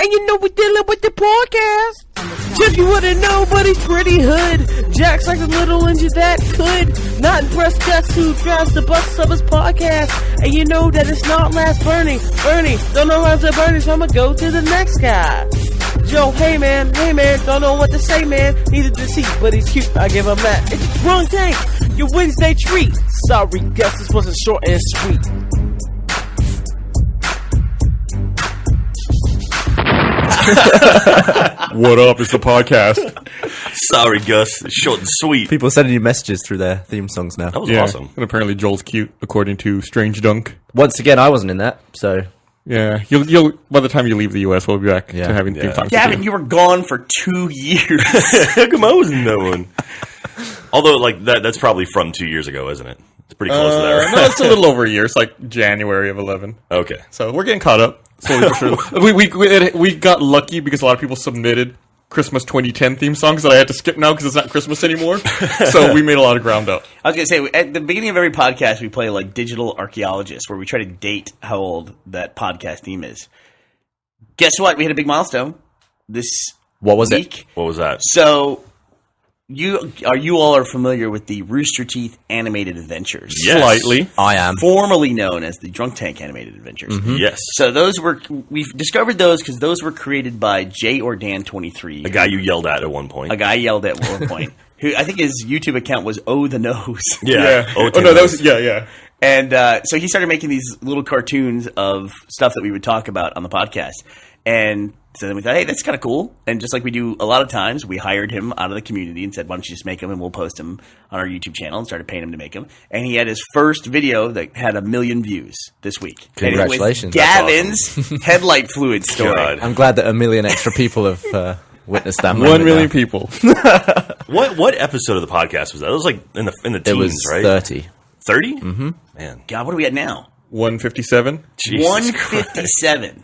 And you know we're dealing with the podcast. If you wouldn't know, but he's pretty hood. Jack's like a little ninja that could not impress guests who drives the bus of his podcast. And you know that it's not last Bernie. Bernie, don't know how to Bernie, so I'ma go to the next guy. Joe, hey man, don't know what to say, man. Neither does he, but he's cute. I give him that. It's Drunk Tank, your Wednesday treat. Sorry, guess this wasn't short and sweet. What up? It's the podcast. Sorry, Gus. It's short and sweet. People are sending you messages through their theme songs now. That was awesome. And apparently Joel's cute, according to Strange Dunk. Once again, I wasn't in that, so... Yeah, you'll by the time you leave the US, we'll be back to having theme songs. Gavin, you were gone for 2 years. How come I wasn't in that one? Although, like, that's probably from 2 years ago, isn't it? It's pretty close to there. No, it's a little over a year. It's like January of 11. Okay. So we're getting caught up. Slowly but surely. We got lucky because a lot of people submitted Christmas 2010 theme songs that I had to skip now because it's not Christmas anymore. So we made a lot of ground up. I was going to say, at the beginning of every podcast, we play like Digital Archaeologist, where we try to date how old that podcast theme is. Guess what? We had a big milestone this What was week. it? What was that? So, you all are familiar with the Rooster Teeth Animated Adventures. Yes. Slightly. I am. Formerly known as the Drunk Tank Animated Adventures. Yes. So we've discovered those because those were created by Jay Ordan23. A guy you yelled at one point. A guy yelled at one point. Who I think his YouTube account was Oh the Nose. Yeah. Oh no, that was yeah. And so he started making these little cartoons of stuff that we would talk about on the podcast. And so then we thought, hey, that's kind of cool. And just like we do a lot of times, we hired him out of the community and said, why don't you just make them and we'll post them on our YouTube channel, and started paying him to make them. And he had his first video that had 1 million views this week. Congratulations. And it was Gavin's headlight fluid story. God. I'm glad that 1 million extra people have witnessed that. 1 million people. What episode of the podcast was that? It was like in the teens, It was right? 30. 30? Mm-hmm. Man. God, what are we at now? 157. Jesus 157.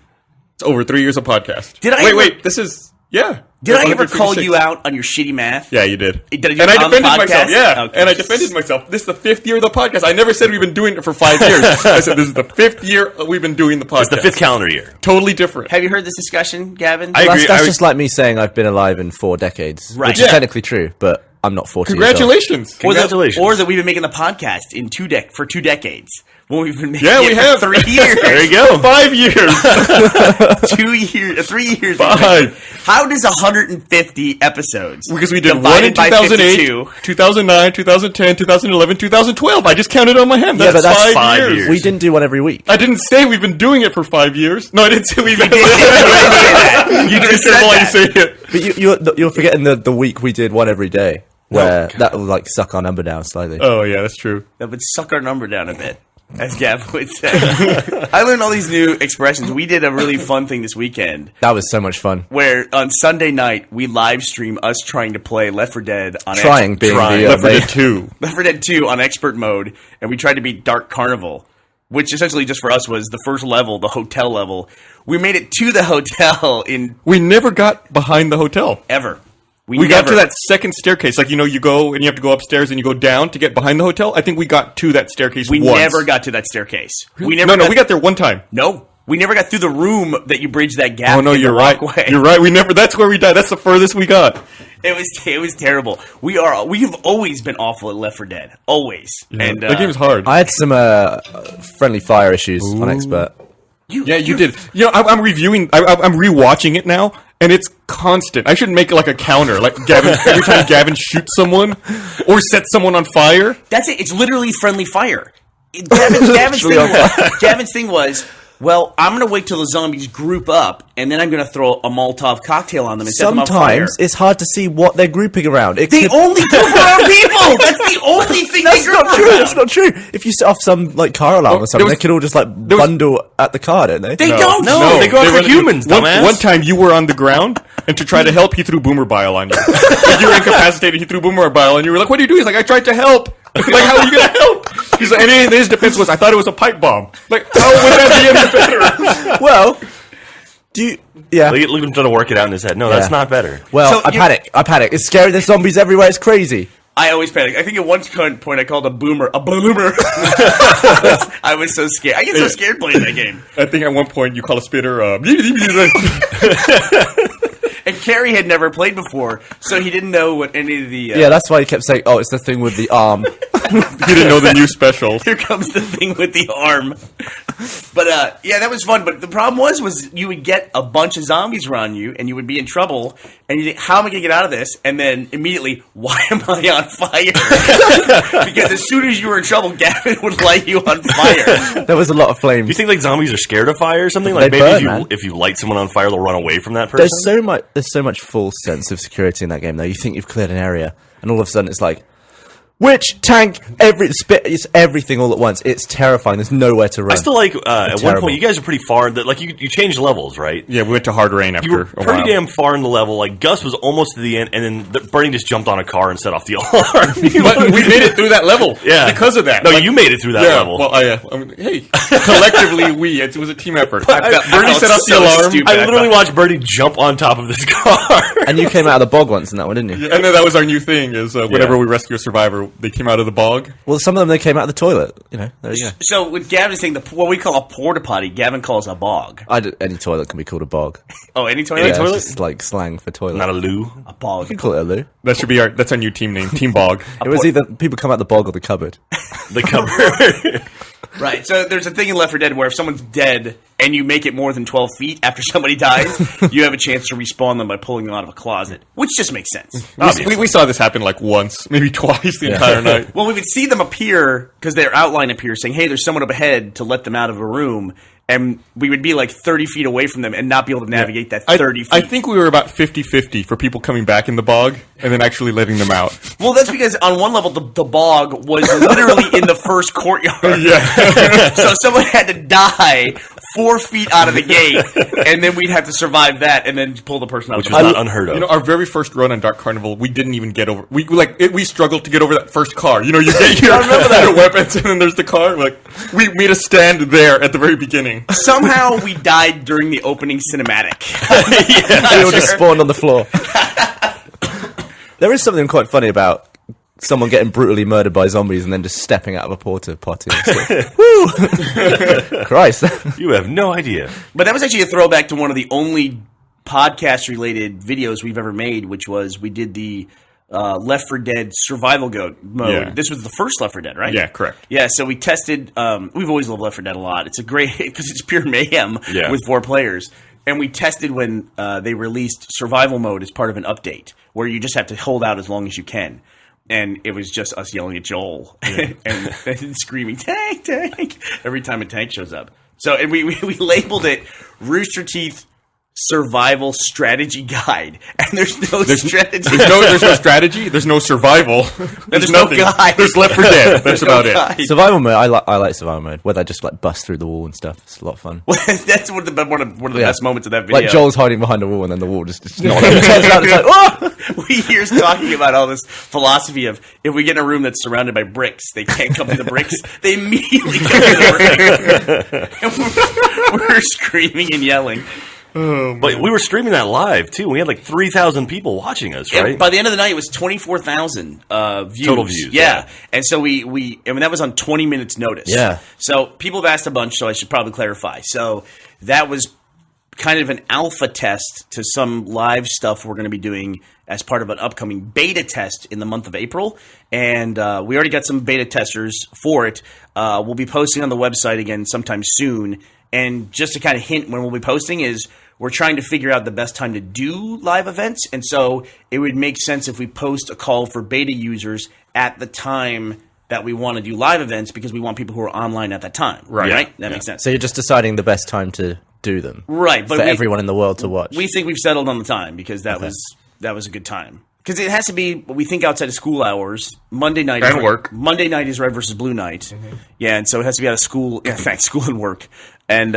It's over 3 years of podcast. Did I wait, ever- this is Did I ever call you out on your shitty math? Yeah, you did. Did I do and it I on the defended myself. podcast? Yeah, Okay. and I defended myself. This is the 5th year of the podcast. I never said we've been doing it for 5 years. I said this is the 5th year we've been doing the podcast. It's the 5th calendar year. Totally different. Have you heard this discussion, Gavin? I agree. That's just like me saying I've been alive in 4 decades. Right. Which is Yeah. technically true, but I'm not 40 years old. Congratulations. Congratulations. Or that we've been making the podcast in for 2 decades. When we've been making Yeah, it we for have. 3 years. There you go. 5 years. 2 years, 3 years. 5. How does 150 episodes? Because we did one divided in by 2008, 52 2009, 2010, 2011, 2012. I just counted on my hand. Yeah, That's, but that's 5 5 years. years. We didn't do one every week. I didn't say we've been doing it for 5 years. No, I didn't say we've been doing You You just just said careful how you that. say it. But you're forgetting the week we did one every day, where that will like suck our number down slightly. Oh, yeah, that's true. That would suck our number down a bit, as Gav would say. I learned all these new expressions. We did a really fun thing this weekend, That was so much fun. where on Sunday night we live stream us trying to play Left 4 Dead on Trying being the Left 4 main- Dead 2. Left 4 Dead 2 on expert mode, and we tried to beat Dark Carnival, which essentially just for us was the first level, the hotel level. We made it to the hotel in We never got behind the hotel. ever. We got to that second staircase. Like, you go and you have to go upstairs and you go down to get behind the hotel. I think we got to that staircase We once. never got to that staircase. We No, never. we got there one time. No, we never got through the room that you bridged that gap. Oh, no, in the you're right. walkway. You're right. We never. That's where we died. That's the furthest we got. It was terrible. We've always been awful at Left 4 Dead, always. And that game's hard. I had some friendly fire issues on expert. Yeah, you did. I'm reviewing. I'm rewatching it now, and it's constant. I should make it like a counter, like Gavin. Every time Gavin shoots someone or sets someone on fire. That's it. It's literally friendly fire. Gavin's thing was, well, I'm going to wait till the zombies group up, and then I'm going to throw a Molotov cocktail on them and set them on fire. Sometimes it's hard to see what they're grouping around. It They could- only group around people. That's the only thing they That's group not true. around. That's not true. If you set off some like car alarm or something, there was- they could all just like was- bundle at the car, don't they? They don't. No, they go after humans, one, dumbass. one time you were on the ground, and to try to help, he threw boomer bile on you. Like, you were incapacitated. He threw boomer bile, and you were like, "What are you doing?" He's like, "I tried to help." Like, how are you gonna help? He's like, and his defense was, "I thought it was a pipe bomb." Like, how would that be any better? Well, do you? Yeah. Look at him trying to work it out in his head. No, that's Yeah. not better. Well, So I panic. It's scary. There's zombies everywhere. It's crazy. I always panic. I think at one point I called a boomer. I was so scared. I get so scared playing that game. I think at one point you call a spitter. And Carrie had never played before, so he didn't know what any of the... Yeah, that's why he kept saying, "Oh, it's the thing with the arm." He didn't know the new special. Here comes the thing with the arm. But, yeah, that was fun. But the problem was you would get a bunch of zombies around you, and you would be in trouble, and you think, how am I going to get out of this? And then immediately, why am I on fire? Because as soon as you were in trouble, Gavin would light you on fire. There was a lot of flames. Do you think like zombies are scared of fire or something? Like They maybe burn, if you light someone on fire, they'll run away from that person. There's so much false sense of security in that game, though. You think you've cleared an area, and all of a sudden it's like, which tank, it's everything all at once. It's terrifying. There's nowhere to run. I still like, at one terrible. point, you guys are pretty far. Like, you changed levels, right? Yeah, we went to hard rain after You were a pretty while. damn far in the level. Like, Gus was almost to the end, and then Bernie just jumped on a car and set off the alarm. But we made it through that level. Yeah. Because of that. No, Like, you made it through that yeah, level. Well, I mean, hey, collectively, it was a team effort. Bernie felt set off so the alarm, stupid. I literally watched Bernie jump on top of this car. And you came out of the bog once in that one, didn't you? and then that was our new thing: is whenever we rescue a survivor, they came out of the bog. Well, some of them, they came out of the toilet. You know, there you go. So with Gavin's thing, what we call a porta potty, Gavin calls a bog. Any toilet can be called a bog. Oh, any toilet? Yeah, toilet? it's just like slang for toilet. Not a loo. A You bog. can call it a loo. That should be that's our new team name, Team Bog. It was either people come out the bog or the cupboard. The cover. Right. So there's a thing in Left 4 Dead where if someone's dead and you make it more than 12 feet after somebody dies, you have a chance to respawn them by pulling them out of a closet, which just makes sense. We saw this happen like once, maybe twice the entire night. Well, we would see them appear because their outline appears saying, hey, there's someone up ahead to let them out of a room. And we would be like 30 feet away from them and not be able to navigate that 30 feet. I think we were about 50-50 for people coming back in the bog and then actually letting them out. Well, that's because on one level, the bog was literally in the first courtyard. Yeah. So someone had to die 4 feet out of the gate, and then we'd have to survive that and then pull the person out. Which of was the not unheard of. You know, our very first run on Dark Carnival, we didn't even get over. We struggled to get over that first car. You know, you get your weapons, and then there's the car. Like we made a stand there at the very beginning. Somehow we died during the opening cinematic. They all just spawned on the floor. There is something quite funny about someone getting brutally murdered by zombies and then just stepping out of a porta potty. Woo! Christ. You have no idea. But that was actually a throwback to one of the only podcast-related videos we've ever made, which was we did the Left 4 Dead survival mode. Yeah. This was the first Left 4 Dead, right? Yeah, correct. Yeah, so we tested. We've always loved Left 4 Dead a lot. It's a great because it's pure mayhem with 4 players. And we tested when they released survival mode as part of an update, where you just have to hold out as long as you can. And it was just us yelling at Joel and screaming "tank, tank" every time a tank shows up. So, and we labeled it Rooster Teeth Survival Strategy Guide, and there's no strategy. There's no strategy. There's no survival. There's no nothing. guide. There's Left 4 Dead. That's about it. Survival mode, I like survival mode, where they just like bust through the wall and stuff. It's a lot of fun. That's one of the best moments of that video. Like Joel's hiding behind a wall and then the wall just not turns out. It's like, oh! We hear us talking about all this philosophy of if we get in a room that's surrounded by bricks, they can't come to the bricks. They immediately come to the bricks. And we're screaming and yelling. But we were streaming that live, too. We had like 3,000 people watching us, right? And by the end of the night, it was 24,000 views. Total views, Yeah. And so that was on 20 minutes notice. Yeah. So people have asked a bunch, so I should probably clarify. So that was kind of an alpha test to some live stuff we're going to be doing as part of an upcoming beta test in the month of April. And we already got some beta testers for it. We'll be posting on the website again sometime soon. And just to kind of hint when we'll be posting is we're trying to figure out the best time to do live events. And so it would make sense if we post a call for beta users at the time that we want to do live events because we want people who are online at that time. Right? That makes sense. So you're just deciding the best time to do them. Right. But for everyone in the world to watch. We think we've settled on the time because that was a good time. Because it has to be, we think, outside of school hours. Monday night And work. Monday night is Red versus Blue night. Mm-hmm. Yeah, and so it has to be out of school. Yeah, in fact, school and work. And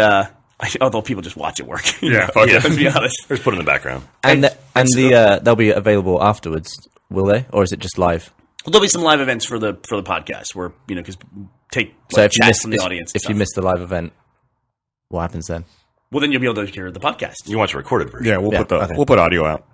although people just watch at work. Yeah, fuck it. Let's be honest. Just put it in the background. And they'll be available afterwards, will they? Or is it just live? Well, there'll be some live events for the podcast where, because take So if you chats miss from the audience. if you miss the live event, what happens then? Well, then you'll be able to hear the podcast. You watch a recorded version. Yeah, we'll put audio out.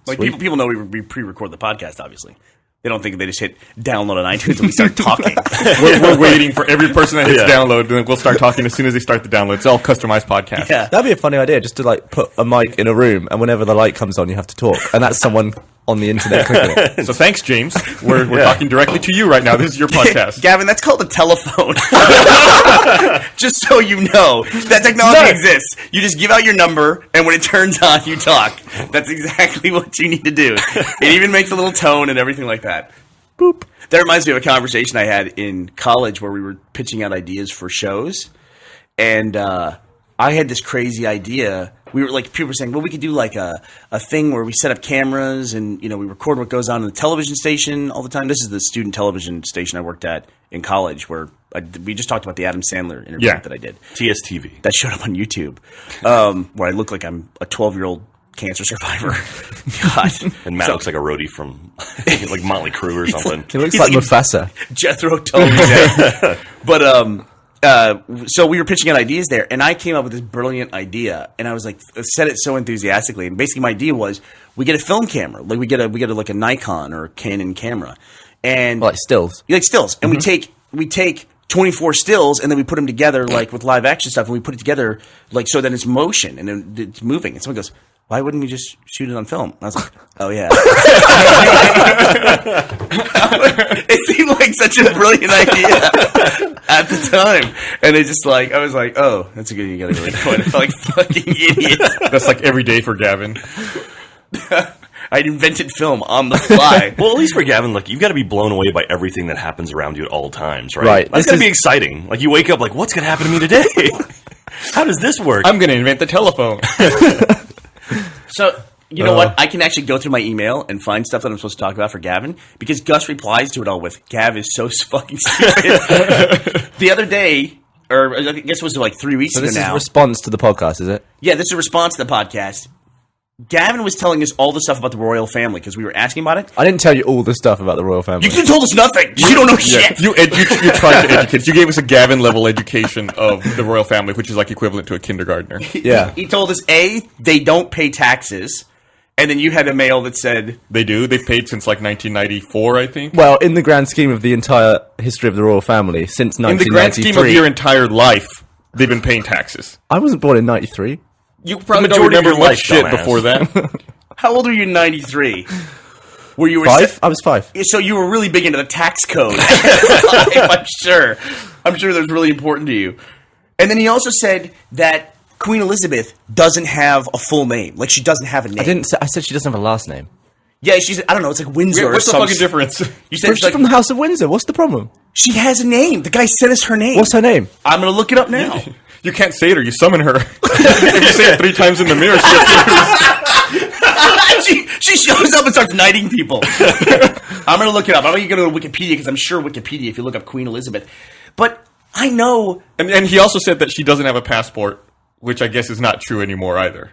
Like people know we pre-record the podcast, obviously. They don't think they just hit download on iTunes and we start talking. We're waiting for every person that hits download, and then we'll start talking as soon as they start the download. It's all customized podcast. Yeah. That'd be a funny idea, just to like put a mic in a room, and whenever the light comes on, you have to talk, and that's someone on the internet clicking it. So thanks, James. We're talking directly to you right now. This is your podcast. Gavin, that's called a telephone. Just so you know, that technology exists. You just give out your number, and when it turns on, you talk. That's exactly what you need to do. It even makes a little tone and everything like that. Boop. That reminds me of a conversation I had in college where we were pitching out ideas for shows, and I had this crazy idea. We were like, people were saying, well, we could do like a thing where we set up cameras and, you know, we record what goes on in the television station all the time. This is the student television station I worked at in college where we just talked about the Adam Sandler interview that I did. TSTV. That showed up on YouTube, where I look like I'm a 12-year-old cancer survivor. God. And Matt looks like a roadie from like Motley Crue or something. He looks like Mufasa. Jethro Tull. But, so we were pitching out ideas there, and I came up with this brilliant idea, and I was like, said it so enthusiastically. And basically, my idea was we get a film camera, like we get a like a Nikon or a Canon camera, and Like stills. like stills, and we take 24 stills, and then we put them together like with live action stuff, and we put it together like so that it's motion and then it's moving. And someone goes, why wouldn't we just shoot it on film? And I was like, oh, yeah. It seemed like such a brilliant idea at the time. And it just like, I was like, oh, that's a good, you gotta really go in. Like fucking idiot. That's like every day for Gavin. I invented film on the fly. Well, at least for Gavin, like, you've got to be blown away by everything that happens around you at all times, right? Right. That's going to be exciting. Like, you wake up like, what's going to happen to me today? How does this work? I'm going to invent the telephone. So, you know what? I can actually go through my email and find stuff that I'm supposed to talk about for Gavin because Gus replies to it all with, Gav is so fucking stupid. The other day, or I guess it was like 3 weeks So ago this is now. a response to the podcast, is it? Yeah, this is a response to the podcast. Gavin was telling us all the stuff about the royal family because we were asking about it. I didn't tell you all the stuff about the royal family. You could have told us nothing. You don't know shit. You tried to educate. You gave us a Gavin level education of the royal family, which is like equivalent to a kindergartner. Yeah. He told us, A, they don't pay taxes. And then you had a mail that said... They do. They've paid since like 1994, I think. Well, in the grand scheme of the entire history of the royal family, since 1993... In the grand scheme of your entire life, they've been paying taxes. I wasn't born in 93. You probably don't majority of remember your much life, shit dumbass. before that. How old were you in 93? Where you were... 5? I was 5. So you were really big into the tax code. I'm sure. I'm sure that was really important to you. And then he also said that Queen Elizabeth doesn't have a full name. Like, she doesn't have a name. I said she doesn't have a last name. Yeah, she's... I don't know. It's like Windsor What's or the some... fucking difference? You said She's from the House of Windsor. What's the problem? she has a name. The guy sent us her name. What's her name? I'm going to look it up now. You can't say it or you summon her. If you say it 3 times in the mirror, she appears. she shows up and starts knighting people. I'm going to look it up. I'm going to go to Wikipedia because I'm sure Wikipedia, if you look up Queen Elizabeth. But I know... And he also said that she doesn't have a passport, which I guess is not true anymore either.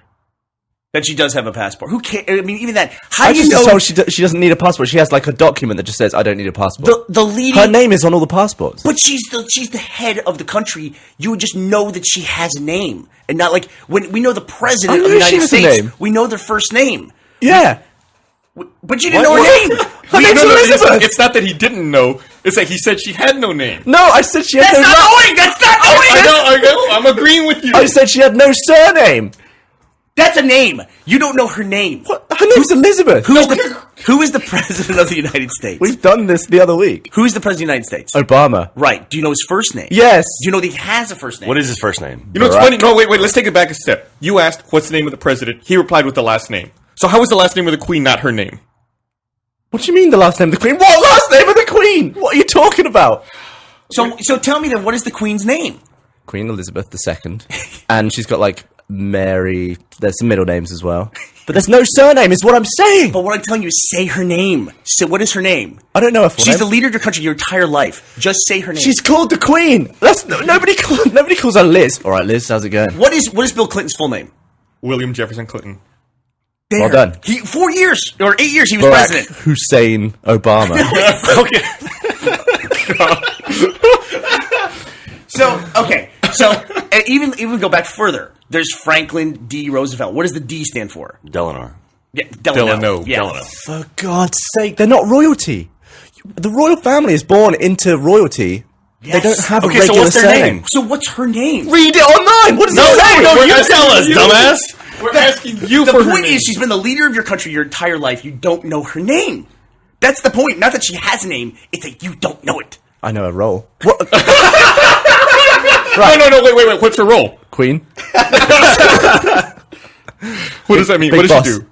that she does have a passport. Who cares? I mean, even that... How I do you just know... told she doesn't need a passport. She has like a document that just says, I don't need a passport. The leading... Her name is on all the passports. But she's the head of the country. You would just know that she has a name. And not like... When we know the president I of the knew she United has a States, name. we know their first name. Yeah. But you didn't know her name. Her name's Elizabeth. It's not that he didn't know. It's that he said she had no name. No, I said she had That's no... not knowing! That's not knowing! I know. I'm agreeing with you. I said she had no surname. That's a name. You don't know her name. What? Her name's Elizabeth. Who is the president of the United States? We've done this the other week. Who is the president of the United States? Obama. Right. Do you know his first name? Yes. Do you know that he has a first name? What is his first name? You know what's funny? No, wait. Let's take it back a step. You asked, what's the name of the president? He replied with the last name. So how was the last name of the queen not her name? What do you mean the last name of the Queen? What last name of the Queen? What are you talking about? So tell me then, what is the queen's name? Queen Elizabeth II. And she's got like Mary. There's some middle names as well. But there's no surname is what I'm saying. But what I'm telling you is say her name. So what is her name? I don't know her full She's the name. leader of your country your entire life. Just say her name. She's called the Queen. Nobody calls her Liz. All right, Liz, how's it going? What is Bill Clinton's full name? William Jefferson Clinton. There. Well done. 4 years or 8 years he was Barack president. Hussein Obama. Okay. So and even go back further. There's Franklin D. Roosevelt. What does the D stand for? Delano. Yeah, Delano. Delano. Yeah. Delano. For God's sake, they're not royalty. The royal family is born into royalty. Yes. They don't have a Okay, so regular what's their surname. name? So what's her name? Read it online. What does it say? No, We're you asking tell us, you. dumbass. We're asking you The for her point name. is, she's been the leader of your country your entire life. You don't know her name. That's the point. Not that she has a name. It's that you don't know it. I know a role. What? No, wait. What's her role? Queen. What does that mean? Big What does boss. she do?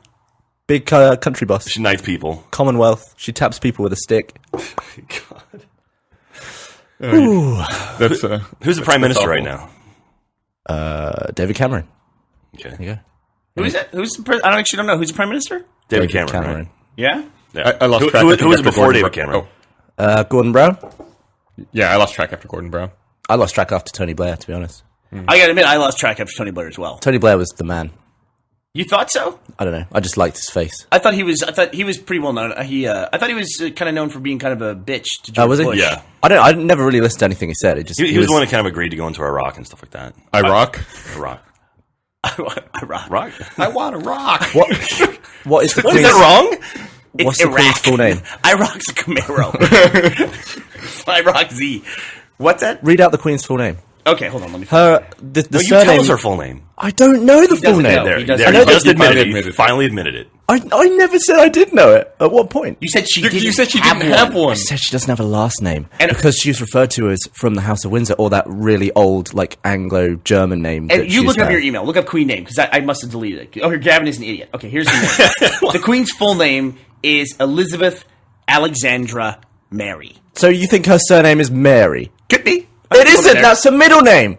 Big country boss. She knights people. Commonwealth. She taps people with a stick. That's Who's the prime minister right now? David Cameron. Okay. There you go. Who is it? Who's the I don't actually don't know. Who's the prime minister? David Cameron. Right? Yeah. Yeah. I lost track. Who I think was it after before Gordon David Brown. Cameron? Gordon Brown. Yeah, I lost track after Gordon Brown. I lost track after Tony Blair, to be honest. I gotta admit, I lost track after Tony Blair as well. Tony Blair was the man. You thought so? I don't know. I just liked his face. I thought he was pretty well known. I thought he was kind of known for being kind of a bitch to George Was he? Bush. Yeah. I never really listened to anything he said. It just He was the one that kind of agreed to go into Iraq and stuff like that. Iraq. Iraq. Iraq. Iraq? I want to rock. What is the Is Queen's, that wrong? what's It's the Queen's full name? Iraq's a Camaro. Iraq Z. What's that? Read out the Queen's full name. Okay, hold on. Let me. The No, you surname. tell us her full name. I don't know the full doesn't name. know. There, He does- there. I know You that just he admitted finally it. You admitted it. finally admitted it. I never said I did know it. At what point? You said she. You didn't said she have didn't have one. I said she doesn't have a last name And- because she was referred to as from the House of Windsor or that really old like Anglo-German name. that And you she look used up to your have. email. Look up Queen name because I must have deleted it. Oh, here, Gavin is an idiot. Okay, here's the name. The Queen's full name is Elizabeth Alexandra Mary. So you think her surname is Mary? Could be. It isn't. That's a middle name.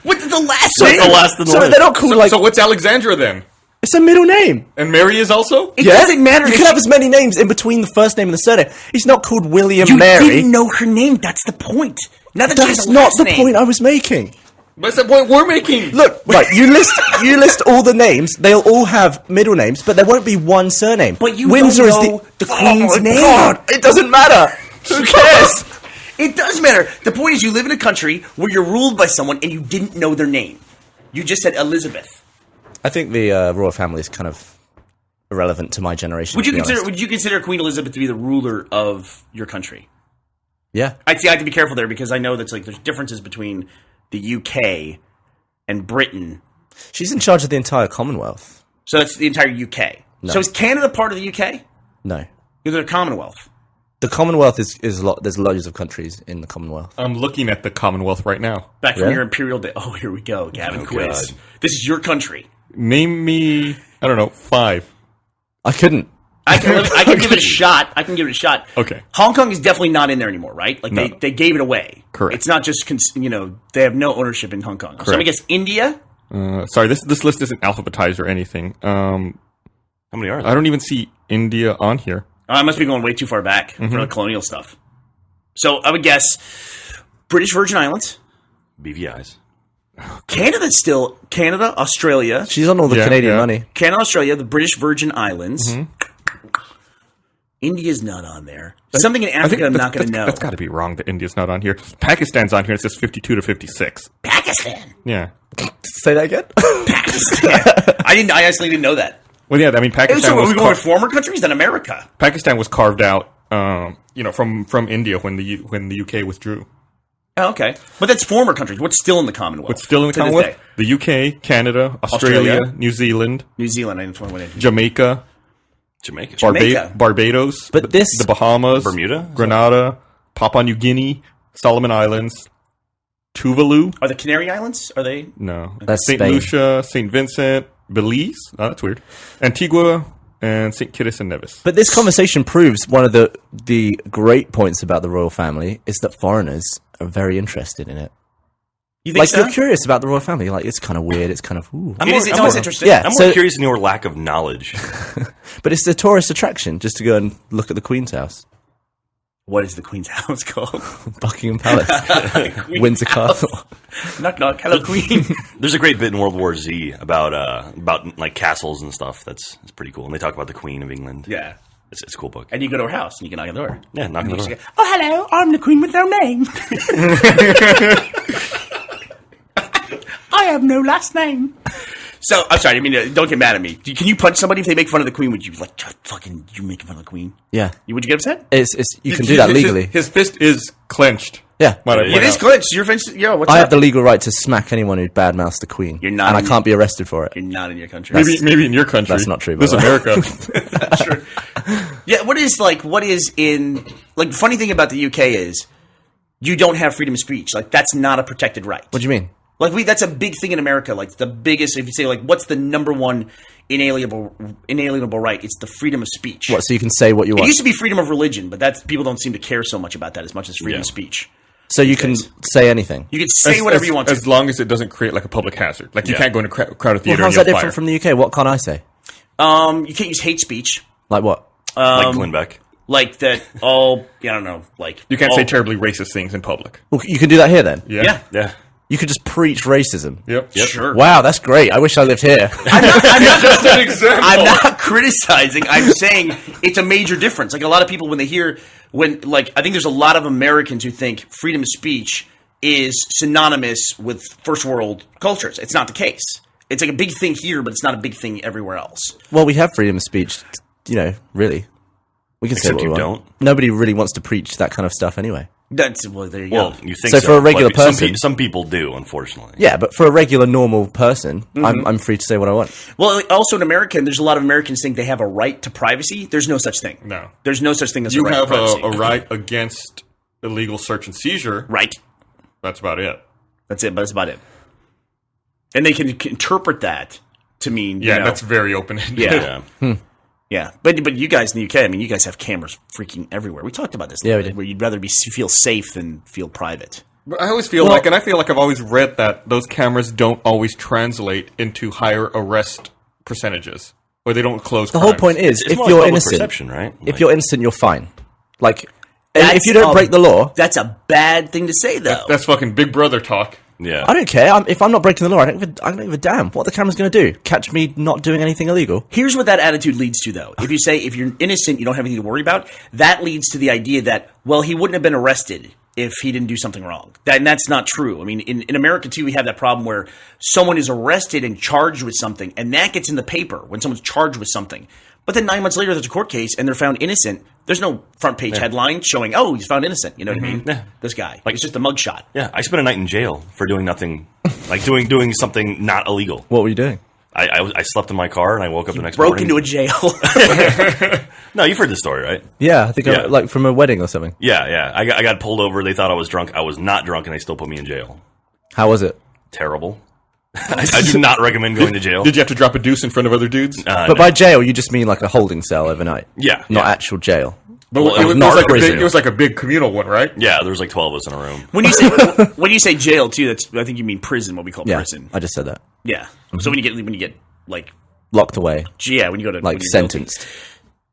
What's the last What's name? the last in the So list? they're not called like. So what's Alexandra then? It's a middle name. And Mary is also? It Yeah? doesn't matter. You if can have as many names in between the first name and the surname. He's not called William you Mary. didn't know her name. That's the point. Now that she has That's a not last the name. point I was making. That's the point we're making. Look, right, you list all the names. They'll all have middle names, but there won't be one surname. But you Windsor don't is know the Queen's Oh my name. God, it doesn't matter. Who cares? It does matter. The point is, you live in a country where you're ruled by someone and you didn't know their name. You just said Elizabeth. I think the royal family is kind of irrelevant to my generation. Would you to be consider? honest. Would you consider Queen Elizabeth to be the ruler of your country? Yeah. I see. I have to be careful there because I know that's like there's differences between the UK and Britain. She's in charge of the entire Commonwealth. So that's the entire UK. No. So is Canada part of the UK? No. Because they're a Commonwealth. The Commonwealth is a lot. There's loads of countries in the Commonwealth. I'm looking at the Commonwealth right now. Back from Yeah. your imperial day. Oh, here we go, Gavin quiz. God. This is your country. Name me, I don't know, 5. I couldn't. I can give it a shot. I can give it a shot. Okay. Hong Kong is definitely not in there anymore, right? Like No. they gave it away. Correct. It's not just they have no ownership in Hong Kong. So I guess India. Sorry, this list isn't alphabetized or anything. How many are there? I don't even see India on here. I must be going way too far back for the colonial stuff. So I would guess British Virgin Islands, BVI's. Canada's still Canada, Australia, She's on all the Yeah, Canadian yeah. money. Canada, Australia, the British Virgin Islands. India's not on there. Something in Africa I'm not going to know. That's got to be wrong that India's not on here. Pakistan's on here. It says 52 to 56. Pakistan. Yeah. Say that again. Pakistan. I honestly didn't know that. Well, yeah. I mean, Pakistan So are was we going with former countries than America? Pakistan was carved out, from India when the UK withdrew. Oh, okay. But that's former countries. What's still in the Commonwealth? What's still in the to this Commonwealth? day? The UK, Canada, Australia, New Zealand, New Zealand. I didn't want to Jamaica, Jamaica. Jamaica. Barbados, But this- the Bahamas, Bermuda? Grenada, Papua New Guinea, Solomon Islands, Tuvalu. Are the Canary Islands? Are they? No, That's Saint Spain. Lucia, Saint Vincent, Belize. Oh, that's weird. Antigua and Saint Kitts and Nevis. But this conversation proves one of the great points about the royal family is that foreigners are very interested in it. You think Like so? you're curious about the royal family. Like it's kind of weird. It's kind of ooh. It is. It's always interesting. Yeah. I'm So- more curious in your lack of knowledge. But it's the tourist attraction just to go and look at the Queen's house, What is the Queen's house called? Buckingham Palace, Queen's Windsor house. Castle. Knock knock. Hello, Queen. There's a great bit in World War Z about like castles and stuff. That's pretty cool. And they talk about the Queen of England. Yeah. It's a cool book. And you go to her house and you can knock on the door. Yeah, knock on the door. Oh, hello. I'm the Queen with no name. I have no last name. So I'm sorry. I mean, don't get mad at me. Can you punch somebody if they make fun of the Queen? Would you be like, fucking, you making fun of the Queen? Yeah. Would you get upset? You can do that legally. His fist is clenched. Yeah. Might I It point It is out. clenched. Your fence. Yo, what's I up? have the legal right to smack anyone who badmouths the Queen. You're not and I in- can't be arrested for it. You're not in your country. Maybe in your country. That's not true, by This the way. America. Yeah, what is in like the funny thing about the UK is you don't have freedom of speech. Like that's not a protected right. What do you mean? Like that's a big thing in America. Like the biggest, if you say like, what's the number one inalienable right? It's the freedom of speech. What? So you can say what you It want. used to be freedom of religion, but that's people don't seem to care so much about that as much as freedom Yeah. of speech. So you can say anything. You can say whatever you want to. As long as it doesn't create like a public hazard. Like you Yeah. can't go in a crowded Well, theater how's and that yell different fire. from the UK? What can't I say? You can't use hate speech Like what? Like Glenn Beck. like that. I don't know. Like You can't say terribly racist things in public. Well, you can do that here then. Yeah, Yeah. You could just preach racism. Yep. sure. Wow, that's great. I wish I lived here. Just an example. I'm not criticizing. I'm saying it's a major difference. Like a lot of people when they hear I think there's a lot of Americans who think freedom of speech is synonymous with first world cultures. It's not the case. It's like a big thing here, but it's not a big thing everywhere else. Well, we have freedom of speech, really. We can say Except what we you want. don't. Nobody really wants to preach that kind of stuff anyway. There you go. Well, you think So so. for a regular but person- some people do, unfortunately. Yeah, but for a regular, normal person, I'm free to say what I want. Well, also in America, there's a lot of Americans think they have a right to privacy. There's no such thing. No. There's no such thing as You a right have to privacy. a right against illegal search and seizure. right. That's about it. That's it. But that's about it. And they can interpret that to mean Yeah, you know, that's very open-ended. Yeah. Yeah. Yeah, but you guys in the UK, I mean, you guys have cameras freaking everywhere. We talked about this. Yeah, we did. Where you'd rather feel safe than feel private. But I always feel like, and I feel like I've always read that those cameras don't always translate into higher arrest percentages, or they don't close. The whole point is, It's if more like you're public innocent, perception, right? if you're innocent, you're fine. Like, That's if you don't break the law, That's a bad thing to say, though. that's fucking Big Brother talk. Yeah. I don't care. If I'm not breaking the law, I don't give a damn what the camera's going to do. Catch me not doing anything illegal. Here's what that attitude leads to, though. If you say if you're innocent, you don't have anything to worry about, that leads to the idea that, well, he wouldn't have been arrested if he didn't do something wrong. And that's not true. I mean, in America, too, we have that problem where someone is arrested and charged with something, and that gets in the paper when someone's charged with something. But then 9 months later, there's a court case, and they're found innocent. There's no front page headline showing, oh, he's found innocent. You know what I mean? Yeah. This guy. Like, it's just a mugshot. Yeah. I spent a night in jail for doing nothing, like doing something not illegal. What were you doing? I slept in my car and I woke up the next Broke morning. into a jail. No, you've heard this story, right? Yeah, I think Yeah. like from a wedding or something. Yeah, yeah. I got pulled over. They thought I was drunk. I was not drunk, and they still put me in jail. How was it? Terrible. I do not recommend going to jail. Did you have to drop a deuce in front of other dudes? But by jail, you just mean like a holding cell overnight. Yeah, Not yeah. actual jail. But well, it was not like a prison. big, it was like a big communal one, right? Yeah, there was like 12 of us in a room. When you say jail, too, that's I think you mean prison, what we call Yeah, prison. I just said that. Yeah. So when you get like Locked away, yeah, when you go to when like you're guilty. sentenced.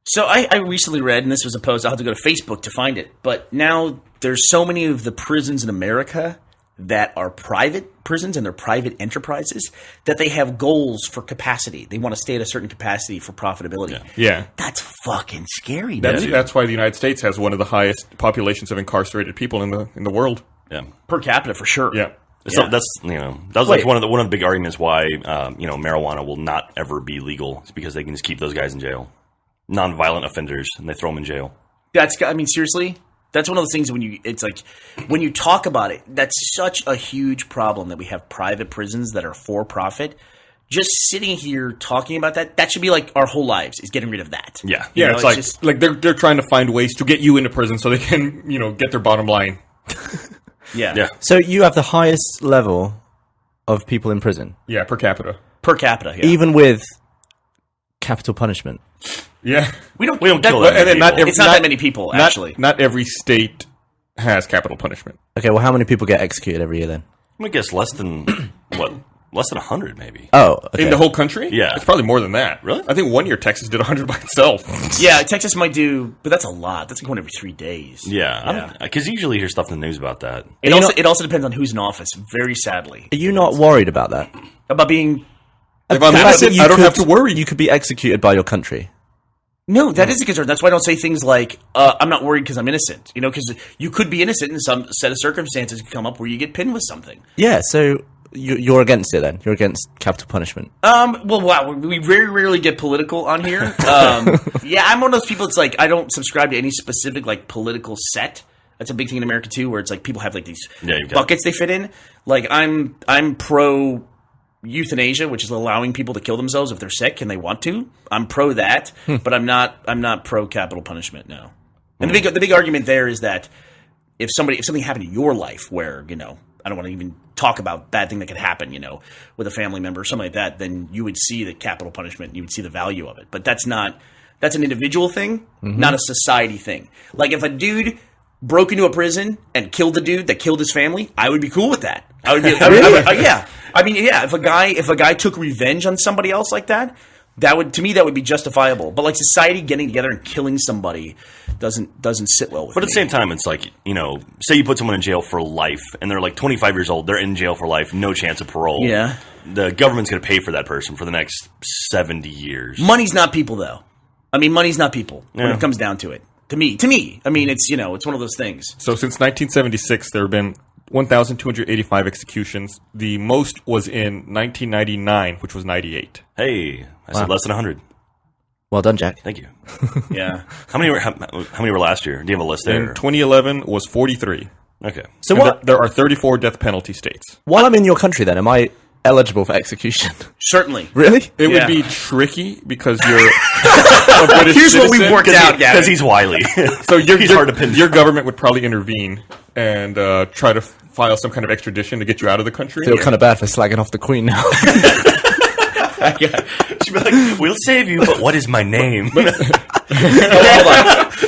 So I recently read, and this was a post. I'll have to go to Facebook to find it. But now there's so many of the prisons in America that are private prisons and they're private enterprises that they have goals for capacity. They want to stay at a certain capacity for profitability. Yeah. That's fucking scary, dude. That's why the United States has one of the highest populations of incarcerated people in the world. Yeah. Per capita, for sure. Yeah. So Yeah. that's that was like one of the big arguments why marijuana will not ever be legal. It's because they can just keep those guys in jail, non-violent offenders, and they throw them in jail. I mean, seriously, that's one of those things when you talk about it, that's such a huge problem that we have private prisons that are for profit. Just sitting here talking about that should be like our whole lives is getting rid of that. Yeah. Yeah, know, it's it's like just- they're trying to find ways to get you into prison so they can, get their bottom line. Yeah. Yeah. So you have the highest level of people in prison, Yeah, per capita. Per capita, yeah. even with capital punishment. Yeah. we don't kill that- that many people. It's not that many people, actually. Not every state has capital punishment. Okay, well, how many people get executed every year then? I'm gonna guess less than what? Less than 100, maybe. Oh, okay. In the whole country? Yeah. It's probably more than that. Really? I think 1 year Texas did 100 by itself. Yeah, Texas might do, but that's a lot. That's like one every 3 days. Yeah, because you usually hear stuff in the news about that. It also depends on who's in office, very sadly. Are you not worried about that? About being... If I'm The fact that innocent, you I don't could- have to worry. You could be executed by your country. No, that is a concern. That's why I don't say things like, I'm not worried because I'm innocent. Because you could be innocent and some set of circumstances could come up where you get pinned with something. Yeah, so you're against it then? You're against capital punishment? Well, wow, we very rarely get political on here. Yeah, I'm one of those people. It's like I don't subscribe to any specific like political set. That's a big thing in America too, where it's like people have like these buckets they fit in. Like I'm pro euthanasia, which is allowing people to kill themselves if they're sick and they want to. I'm pro that, but I'm not pro capital punishment. No. And the big argument there is that if something happened in your life where, you know, I don't want to even talk about bad thing that could happen, you know, with a family member or something like that, then you would see the capital punishment and you would see the value of it. But that's an individual thing, not a society thing. Like if a dude broke into a prison and killed the dude that killed his family, I would be cool with that. I would be, yeah. I mean, yeah, if a guy took revenge on somebody else like that, that would be justifiable. But like society getting together and killing somebody doesn't sit well with me. But at the same time, it's like, you know, say you put someone in jail for life and they're like 25 years old, they're in jail for life, no chance of parole. Yeah. The government's going to pay for that person for the next 70 years. Money's not people, though. I mean, money's not people when it comes down to it. To me. I mean, it's, you know, it's one of those things. So since 1976, there have been 1,285 executions. The most was in 1999, which was 98. Hey, I said less than 100. Well done, Jack. Thank you. Yeah. How many were last year? Do you have a list there? In 2011 was 43. Okay. So And what? There are 34 death penalty states. While I'm in your country, then, am I eligible for execution? Certainly. Really? It Yeah. would be tricky because you're a British Here's what we've citizen. worked out, Gavin. Because he's wily. So he's hard to pin. your government would probably intervene and try to file some kind of extradition to get you out of the country. Feel kind of bad for slagging off the Queen now. She'd be like, "We'll save you, but what is my name?" Hold on.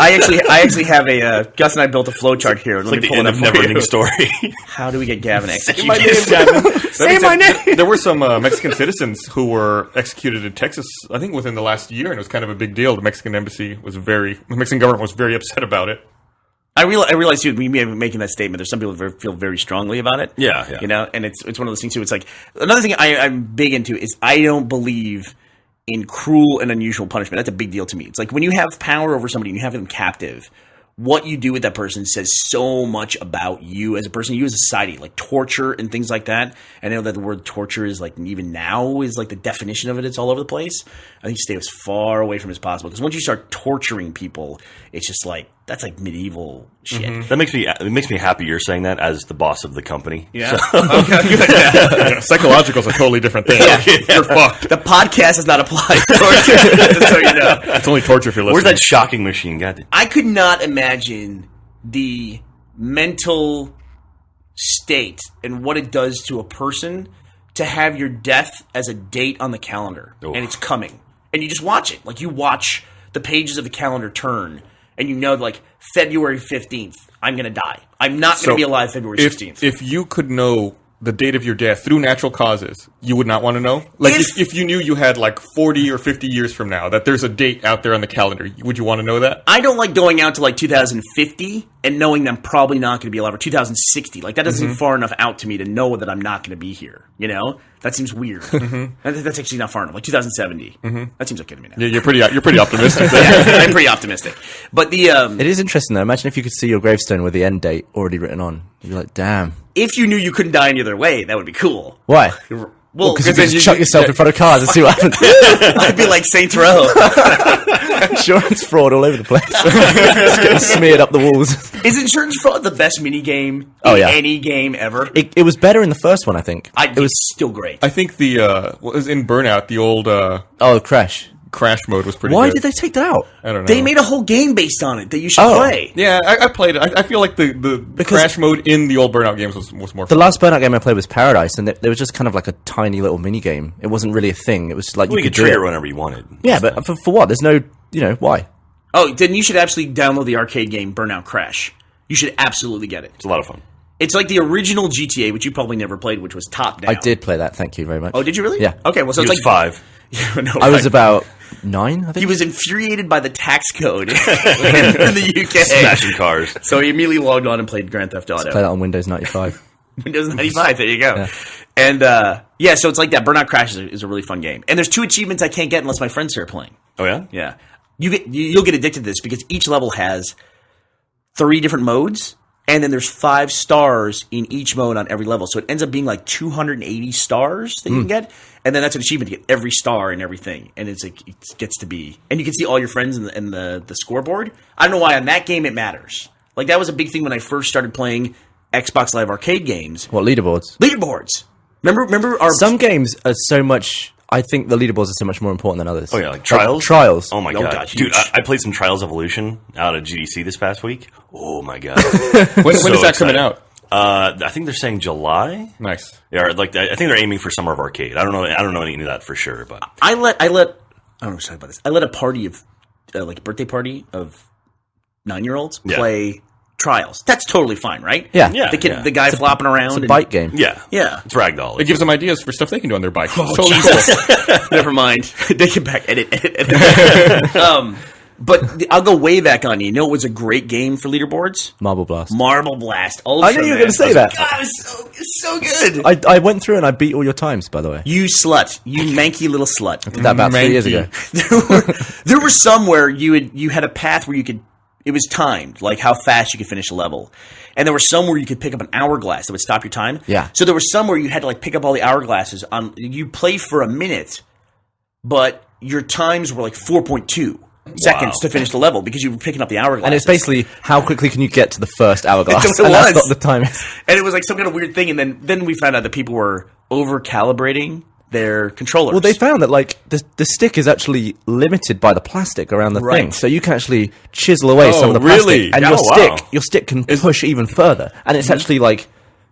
I actually have a Gus and I built a flowchart here. Let Like me the pull end it of up for Neverending you. Story. How do we get Gavin executed? my name, Gavin. Say my name. There were some Mexican citizens who were executed in Texas, I think within the last year, and it was kind of a big deal. The Mexican government was very upset about it. I realize too, me making that statement, there's some people that feel very strongly about it. Yeah. You know, and it's one of those things too. It's like another thing I'm big into is I don't believe in cruel and unusual punishment. That's a big deal to me. It's like when you have power over somebody and you have them captive, what you do with that person says so much about you as a person, you as a society, like torture and things like that. I know that the word torture is like, even now is like the definition of it. It's all over the place. I think you stay as far away from it as possible. Because once you start torturing people, it's just like, that's like medieval shit. That makes me happy you're saying that as the boss of the company. Yeah. Yeah, psychological is a totally different thing. You're fucked. The podcast does not apply to torture, just so you know. It's only torture if you're listening. Where's that shocking machine? God. I could not imagine the mental state and what it does to a person to have your death as a date on the calendar. Oof. And it's coming. And you just watch it. Like you watch the pages of the calendar turn and you know like February 15th, I'm going to die. I'm not going to be alive February 16th. If you could know the date of your death through natural causes, you would not want to know? Like, if you knew you had, like, 40 or 50 years from now, that there's a date out there on the calendar, would you want to know that? I don't like going out to, like, 2050 and knowing that I'm probably not going to be alive, or 2060. Like, that doesn't seem far enough out to me to know that I'm not going to be here, you know? That seems weird. That's actually not far enough. Like, 2070. That seems okay to me now. Yeah, you're pretty optimistic. Yeah, I'm pretty optimistic. But the It is interesting, though. Imagine if you could see your gravestone with the end date already written on. You'd be like, damn. if you knew you couldn't die any other way, that would be cool. Why? Well, Because you then can just chuck yourself in front of cars and see what happens. I'd be like Saints Row. Insurance fraud all over the place. Just getting smeared up the walls. Is insurance fraud the best mini game in Oh, yeah. any game ever? It was better in the first one, I think. It was still great. I think what was in Burnout, the old Oh, Crash. Crash mode was pretty Why good. did they take that out? I don't know. They made a whole game based on it that you should Oh. play. Yeah, I played it. I feel like the Crash mode in the old Burnout games was more The fun. last Burnout game I played was Paradise, and there was just kind of like a tiny little mini game. It wasn't really a thing. It was like Well, you you could could do trigger it. whenever you wanted. Yeah, but for what? There's no, why? Oh, then you should actually download the arcade game Burnout Crash. You should absolutely get it. It's a lot of fun. It's like the original GTA, which you probably never played, which was top down. I did play that. Thank you very much. Oh, did you really? Yeah. Okay, well, so He it's was like 5. Yeah, no, I was right. about 9, I think. He was infuriated by the tax code in the UK. Smashing cars. So he immediately logged on and played Grand Theft Auto. Play that on Windows 95. Windows 95, there you go. Yeah. And so it's like that. Burnout Crash is a really fun game. And there's 2 achievements I can't get unless my friends start playing. Oh, yeah? Yeah. You'll get addicted to this because each level has 3 different modes. And then there's 5 stars in each mode on every level. So it ends up being like 280 stars that you can get. And then that's an achievement to get every star and everything. And it's like, it gets to be, and you can see all your friends in the scoreboard. I don't know why on that game it matters. Like that was a big thing when I first started playing Xbox Live Arcade games. What, leaderboards? Leaderboards. Remember our Some games are so much. I think the leaderboards are so much more important than others. Oh yeah, like Trials. Trials. Oh my Oh, god, God, dude! huge. I played some Trials Evolution out at GDC this past week. Oh my god, When is that coming out? I think they're saying July. Nice. Yeah, like I think they're aiming for Summer of Arcade. I don't know any of that for sure, but I let I don't know what to say about this. I let a party of like a birthday party of 9-year-olds Yeah. play Trials. That's totally fine, right? Yeah. Yeah. The guy flopping around. It's a and- bite game. yeah, Yeah. it's ragdoll. It gives them ideas for stuff they can do on their bike. It's totally cool. Never mind. They can back edit. But I'll go way back on you. You know, it was a great game for leaderboards. Marble Blast. Marble Blast. Ultra, I knew you were man. going to say that. God, it's so good. I went through and I beat all your times, by the way. You slut. You manky little slut. Did that about 3 years ago. There were some where you had a path where you could. It was timed, like how fast you could finish a level, and there were some where you could pick up an hourglass that would stop your time. Yeah. So there were some where you had to like pick up all the hourglasses on. You play for a minute, but your times were like 4.2 seconds to finish the level because you were picking up the hourglass. And it's basically how quickly can you get to the first hourglass? That's what it and that's was. not the time. And it was like some kind of weird thing, and then we found out that people were over calibrating their controllers. Well, they found that like the stick is actually limited by the plastic around the thing, Right. so you can actually chisel away some of the really? plastic, and Oh, wow. your stick can push even further, and it's actually like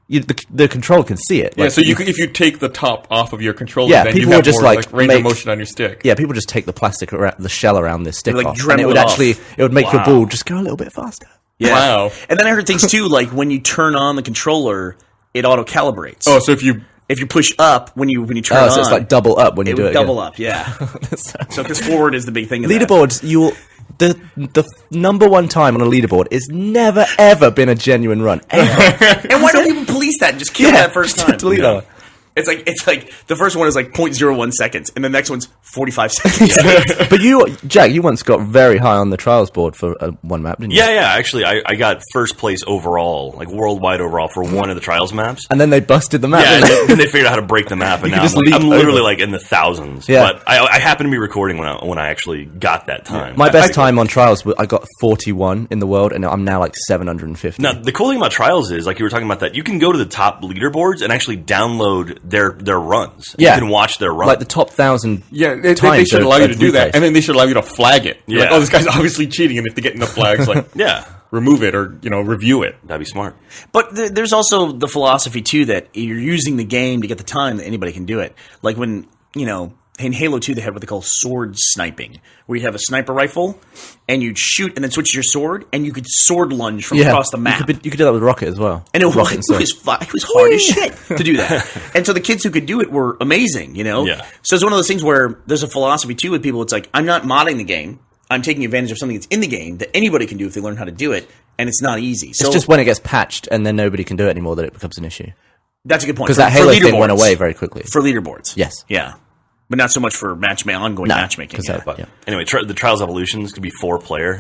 the controller can see it. Yeah, Like, so you can, if you take the top off of your controller, Yeah, then people you have would just, more like, range make- of motion on your stick. yeah, people just take the plastic around the shell around this stick Like, off, Dremel and it would it off. actually it would make your Wow. ball just go a little bit faster. Yeah. Wow. And then I heard things too, like when you turn on the controller, it auto calibrates. Oh, so if you push up when you turn Oh, it so on, it's like double up when you it do would it. double again. up. Yeah. So because forward is the big thing. In that. Leaderboards, the number one time on a leaderboard is never ever been a genuine run. Ever. And why don't people police that and just kill that first time? delete that one. It's like the first one is like 0.01 seconds, and the next one's 45 seconds. But Jack, you once got very high on the trials board for one map, didn't you? Yeah. Actually, I got first place overall, like worldwide overall, for one of the Trials maps. And then they busted the map. Yeah, didn't they? and then they figured out how to break the map, and You now could just I'm leap literally over. like in the thousands. Yeah. But I happened to be recording when I actually got that time. My best time on trials, I got 41 in the world, and I'm now like 750. Now, the cool thing about Trials is, like you were talking about that, you can go to the top leaderboards and actually download their runs. Yeah. You can watch their runs. Like the top 1,000. yeah, they times should of- allow you of to do that, replays. and then they should allow you to flag it. You're like, Yeah. oh, this guy's obviously cheating, and if they get enough flags, like yeah, remove it or review it. that'd be smart. But there's also the philosophy too that you're using the game to get the time that anybody can do it. Like when in Halo 2 they had what they call sword sniping, where you have a sniper rifle and you'd shoot and then switch to your sword, and you could sword lunge from across the map. You could do that with Rocket as well. And it was, Rocket it Sword. was hard as shit to do that. And so the kids who could do it were amazing, Yeah. So it's one of those things where there's a philosophy too with people. It's like, I'm not modding the game. I'm taking advantage of something that's in the game that anybody can do if they learn how to do it. And it's not easy. So It's just when it gets patched and then nobody can do it anymore that it becomes an issue. that's a good point. Because that For Halo thing went leaderboards. away very quickly. For leaderboards. Yes. Yeah. But not so much for ongoing matchmaking. 'cause Yeah. that- But yeah. anyway, the Trials Evolutions could be 4 player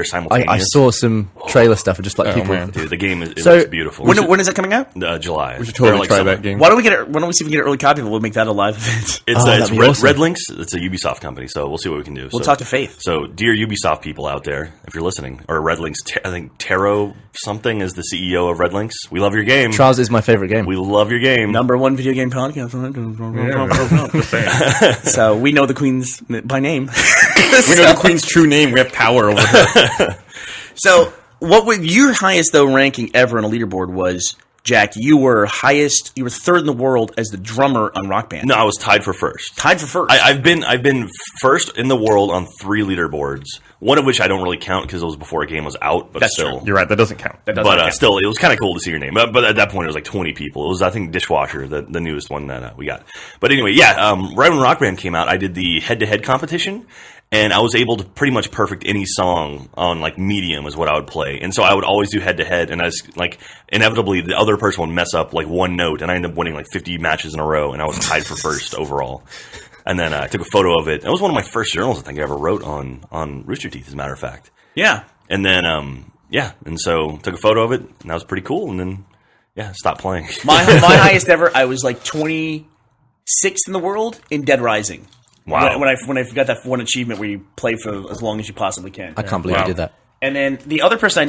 simultaneous. I saw some trailer stuff of just like people. man. Dude, the game it So- looks beautiful. When is that coming out? July. We should totally Or, like, try summer. that game. Why don't we see if we can get an early copy of it? We'll make that a live event. It's, that'd it's be Red, awesome. Red Links. It's a Ubisoft company, so we'll see what we can do. We'll talk to Faith. So, dear Ubisoft people out there, if you're listening, or Red Links, I think Taro something is the CEO of Red Links. We love your game. Trials is my favorite game. We love your game. Number 1 video game podcast. Just saying. So we know the queens by name. We know the queen's true name. We have power over her. So what would your highest though ranking ever on a leaderboard was, Jack? You were highest. You were third in the world as the drummer on Rock Band. No, I was tied for first. Tied for first. I've been first in the world on 3 leaderboards. One of which I don't really count because it was before a game was out. But That's still, true. You're right. That doesn't count. Still, it was kind of cool to see your name. But at that point, it was like 20 people. It was, I think, Dishwasher, the newest one that we got. But anyway, yeah, right when Rock Band came out, I did the head-to-head competition, and I was able to pretty much perfect any song on, like, medium is what I would play. And so I would always do head-to-head, and I was, like, inevitably, the other person would mess up, like, one note, and I ended up winning, like, 50 matches in a row, and I was tied for first overall. And then I took a photo of it. It was one of my first journals I think I ever wrote on Rooster Teeth, as a matter of fact. yeah. And then, yeah, and so took a photo of it, and that was pretty cool. And then, yeah, stopped playing. My highest ever, I was like 26th in the world in Dead Rising. Wow. When I got that one achievement where you play for as long as you possibly can. I can't believe Wow. you did that. And then the other person I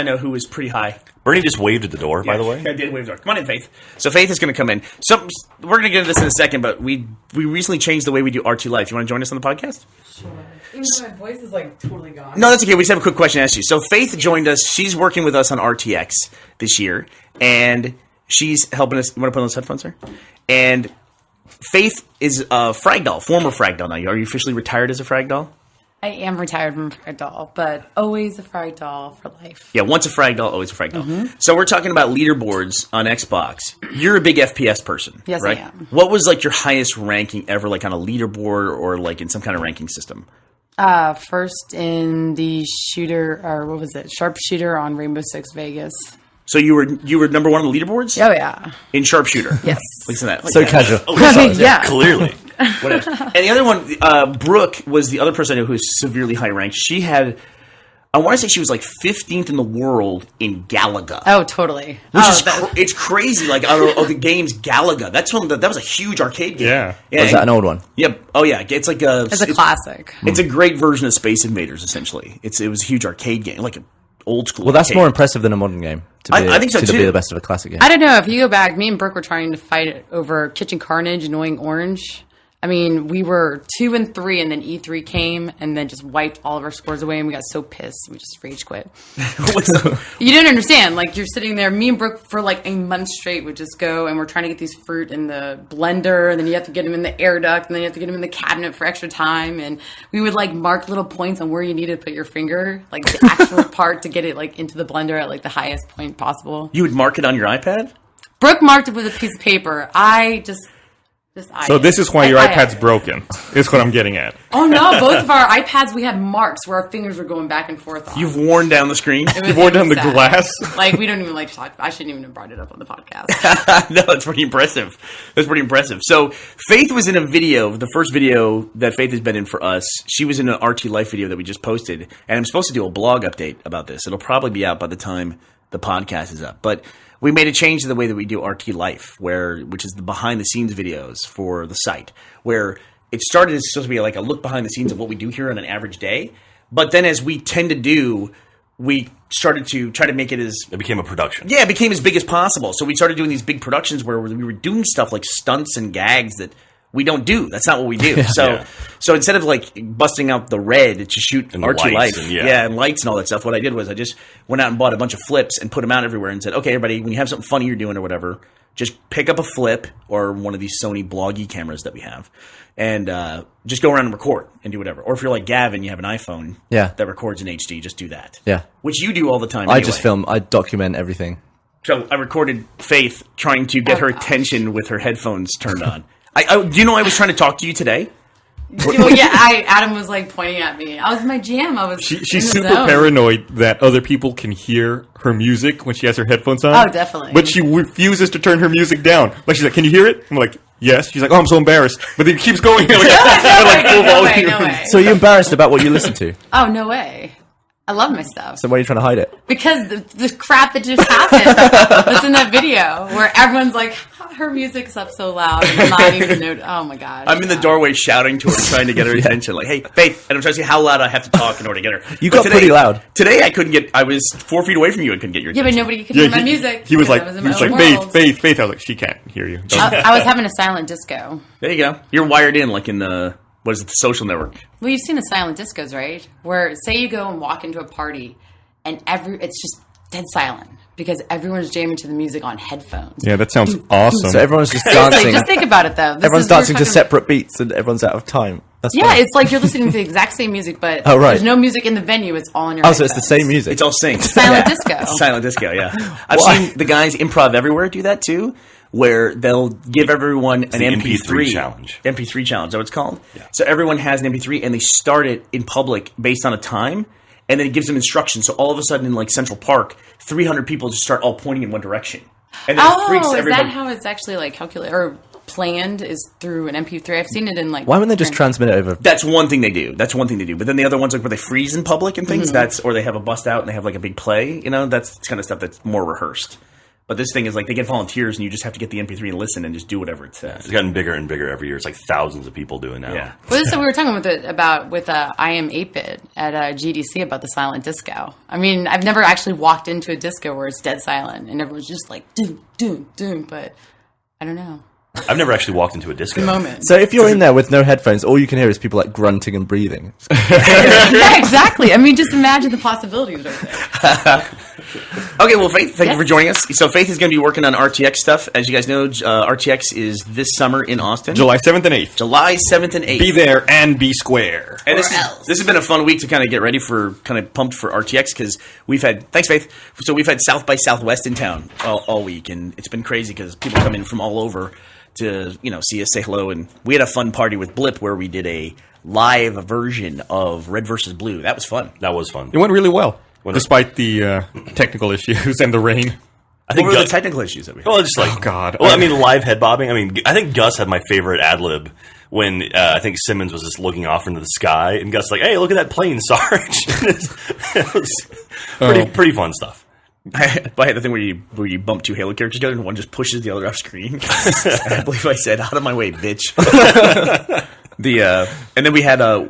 know who is pretty high. Bernie just waved at the door, by the way. I did wave door. Come on in, Faith. So Faith is going to come in. So we're going to get into this in a second, but we recently changed the way we do RT Life. You want to join us on the podcast? Sure. Even though my voice is like totally gone. No, that's okay. We just have a quick question to ask you. So Faith joined us. She's working with us on RTX this year, and she's helping us. You want to put on those headphones, sir? And Faith is a Fragdoll, former Fragdoll now. Are you officially retired as a Fragdoll? I am retired from Fragdoll, but always a Fragdoll for life. Yeah, once a Fragdoll, always a Fragdoll. So we're talking about leaderboards on Xbox. You're a big FPS person, Yes, right? I am. What was like your highest ranking ever, like on a leaderboard or like in some kind of ranking system? First in the shooter, or what was it? Sharpshooter on Rainbow Six Vegas. So you were number one on the leaderboards Oh, yeah. in Sharpshooter. Yes. Listen to that. So casual. Yeah. Clearly. Whatever. And the other one, Brooke was the other person I know who was severely high ranked. She had, I want to say she was like 15th in the world in Galaga. Oh, totally. Which Oh, is that- it's crazy. Like out of the games, Galaga. That was a huge arcade game. Yeah. Was that an old one? Yep. Oh yeah. It's like it's a classic. It's a great version of Space Invaders. Essentially, it was a huge arcade game, like an old school. Well, that's arcade. more impressive than a modern game. I think so, to too. be the best of a classic game. I don't know. If you go back, me and Brooke were trying to fight it over Kitchen Carnage, Annoying Orange. I mean, we were 2 and 3, and then E3 came, and then just wiped all of our scores away, and we got so pissed, we just rage quit. You didn't understand. Like, you're sitting there, me and Brooke for like a month straight would just go, and we're trying to get these fruit in the blender, and then you have to get them in the air duct, and then you have to get them in the cabinet for extra time, and we would like mark little points on where you needed to put your finger, like the actual part to get it like into the blender at like the highest point possible. You would mark it on your iPad. Brooke marked it with a piece of paper. I just So this is why your I- iPad's broken. Is what I'm getting at. Oh no! Both of our iPads, we had marks where our fingers were going back and forth on. You've worn down the screen. It was You've worn down the sad. glass. Like, we don't even like to talk. I shouldn't even have brought it up on the podcast. No, that's pretty impressive. That's pretty impressive. So Faith was in a video, the first video that Faith has been in for us. She was in an RT Life video that we just posted, and I'm supposed to do a blog update about this. It'll probably be out by the time the podcast is up, but we made a change to the way that we do RT Life, which is the behind the scenes videos for the site, where it started as supposed to be like a look behind the scenes of what we do here on an average day. But then as we tend to do, we started to try to make it as It became a production. it became as big as possible. So we started doing these big productions where we were doing stuff like stunts and gags that we don't do. That's not what we do. So instead of like busting out the red to shoot And the RT lights Life, and- yeah. and lights and all that stuff, what I did was I just went out and bought a bunch of flips and put them out everywhere and said, okay, everybody, when you have something funny you're doing or whatever, just pick up a flip or one of these Sony Bloggy cameras that we have and just go around and record and do whatever. Or if you're like Gavin, you have an iPhone that records in HD, just do that. Yeah. Which you do all the time I anyway. just film. I document everything. So I recorded Faith trying to get her attention with her headphones turned on. Do you know I was trying to talk to you today? Well, yeah, Adam was like pointing at me. I was in my jam. I was. She's in the super zone. paranoid that other people can hear her music when she has her headphones on. Oh, definitely. But she refuses to turn her music down. Like she's like, "Can you hear it?" I'm like, "Yes." She's like, "Oh, I'm so embarrassed." But then keeps going like, at like full No way, volume. no way. So you're embarrassed about what you listen to. Oh, no way. I love my stuff. So why are you trying to hide it? Because the crap that just happened was in that video where everyone's like, her music's up so loud. And I'm not even oh my God. I'm in the doorway shouting to her, trying to get her attention. Like, hey, Faith, and I'm trying to see how loud I have to talk in order to get her. You But got pretty loud. Today I was 4 feet away from you and couldn't get your Yeah, attention. but nobody could hear my he, music. He was because like, I was in he my was own like, world. Faith. I was like, she can't hear you. Don't- I was having a silent disco. There you go. You're wired in like in the, what is it, the social network. Well, you've seen the silent discos, right? Where say you go and walk into a party and it's just dead silent because everyone's jamming to the music on headphones. Yeah, that sounds awesome. So everyone's just Seriously, dancing. just think about it though. Everyone's dancing to separate beats, and everyone's out of time. That's Yeah, fun. it's like you're listening to the exact same music, but Oh, right. there's no music in the venue. It's all in your Oh, so it's the headphones. same music. It's all synced. Silent disco. Silent disco, yeah. I've Why? seen the guys Improv Everywhere do that too, where they'll give everyone an the MP3 challenge. MP3 challenge, is that what it's called? Yeah. So everyone has an MP3 and they start it in public based on a time, and then it gives them instructions. So all of a sudden in like Central Park, 300 people just start all pointing in one direction. And then it freaks Oh, is everybody. that how it's actually like calculated? Or planned is through an MP3. I've seen it in like. Why wouldn't they just transmit it over? That's one thing they do. But then the other ones, like where they freeze in public and things, or they have a bust out and they have like a big play. That's kind of stuff that's more rehearsed. But this thing is like they get volunteers and you just have to get the MP3 and listen and just do whatever it says. It's gotten bigger and bigger every year. It's like thousands of people doing now. Yeah. Well, this is what we were talking with I Am 8-Bit at GDC about the silent disco. I mean, I've never actually walked into a disco where it's dead silent and everyone's just like doom, doom, doom. But I don't know. I've never actually walked into a disco. Moment. So if you're in there with no headphones, all you can hear is people like grunting and breathing. Yeah, exactly. I mean, just imagine the possibilities right there. Okay, well, Faith, thank you Yes. for joining us. So Faith is going to be working on RTX stuff. As you guys know, RTX is this summer in Austin. July 7th and 8th. July 7th and 8th. Be there and be square. And this has been a fun week to kind of get ready for, kind of pumped for RTX because thanks Faith, so we've had South by Southwest in town all week, and it's been crazy because people come in from all over to, see us, say hello, and we had a fun party with Blip where we did a live version of Red vs. Blue. That was fun. That was fun. It went really well, despite the technical issues and the rain. I think What were the Gus, technical issues that we had? well, just like Oh, God. Well, I mean, live head bobbing. I mean, I think Gus had my favorite ad lib when I think Simmons was just looking off into the sky, and Gus was like, "Hey, look at that plane, Sarge." It was pretty fun stuff. I had the thing where you bump two Halo characters together and one just pushes the other off screen. And I believe I said, "Out of my way, bitch." And then we had I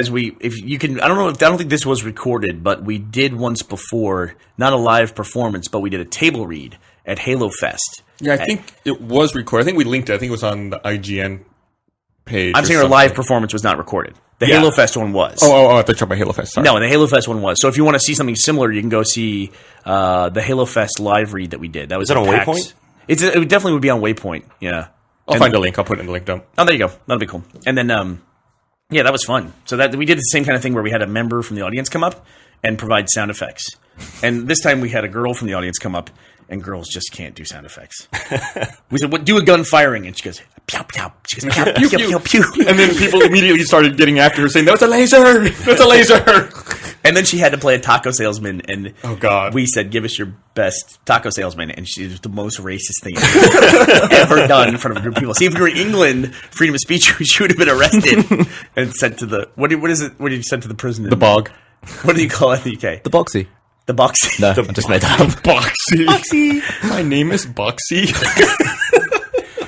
don't think this was recorded, but we did once before, not a live performance, but we did a table read at Halo Fest. Yeah, I think it was recorded. I think we linked it. I think it was on the IGN page. I'm or saying our something. live performance was not recorded. The Yeah. Halo Fest one was. Oh, I thought you were talking about Halo Fest. Sorry. No, and the Halo Fest one was. So if you want to see something similar, you can go see the Halo Fest live read that we did. That was Is it at on PAX. Waypoint? It definitely would be on Waypoint. Yeah, I'll find a link. I'll put it in the link dump. Oh, there you go. That'll be cool. And then, that was fun. So that we did the same kind of thing where we had a member from the audience come up and provide sound effects. And this time we had a girl from the audience come up, and girls just can't do sound effects. We said, "What? Do a gun firing," and she goes, "Pew pew." She goes, "Pew pew pew pew." And then people immediately started getting after her, saying, "That's a laser! That's a laser!" And then she had to play a taco salesman, and Oh, God. we said, "Give us your best taco salesman," and she was the most racist thing ever done in front of a group of people. See, if we were in England, freedom of speech, she would have been arrested and sent to the what is it? What did you send to the prison? The bog. What do you call it in the UK? The boxy. The box. No, I just made that up. Boxy. Boxy. My name is Boxy.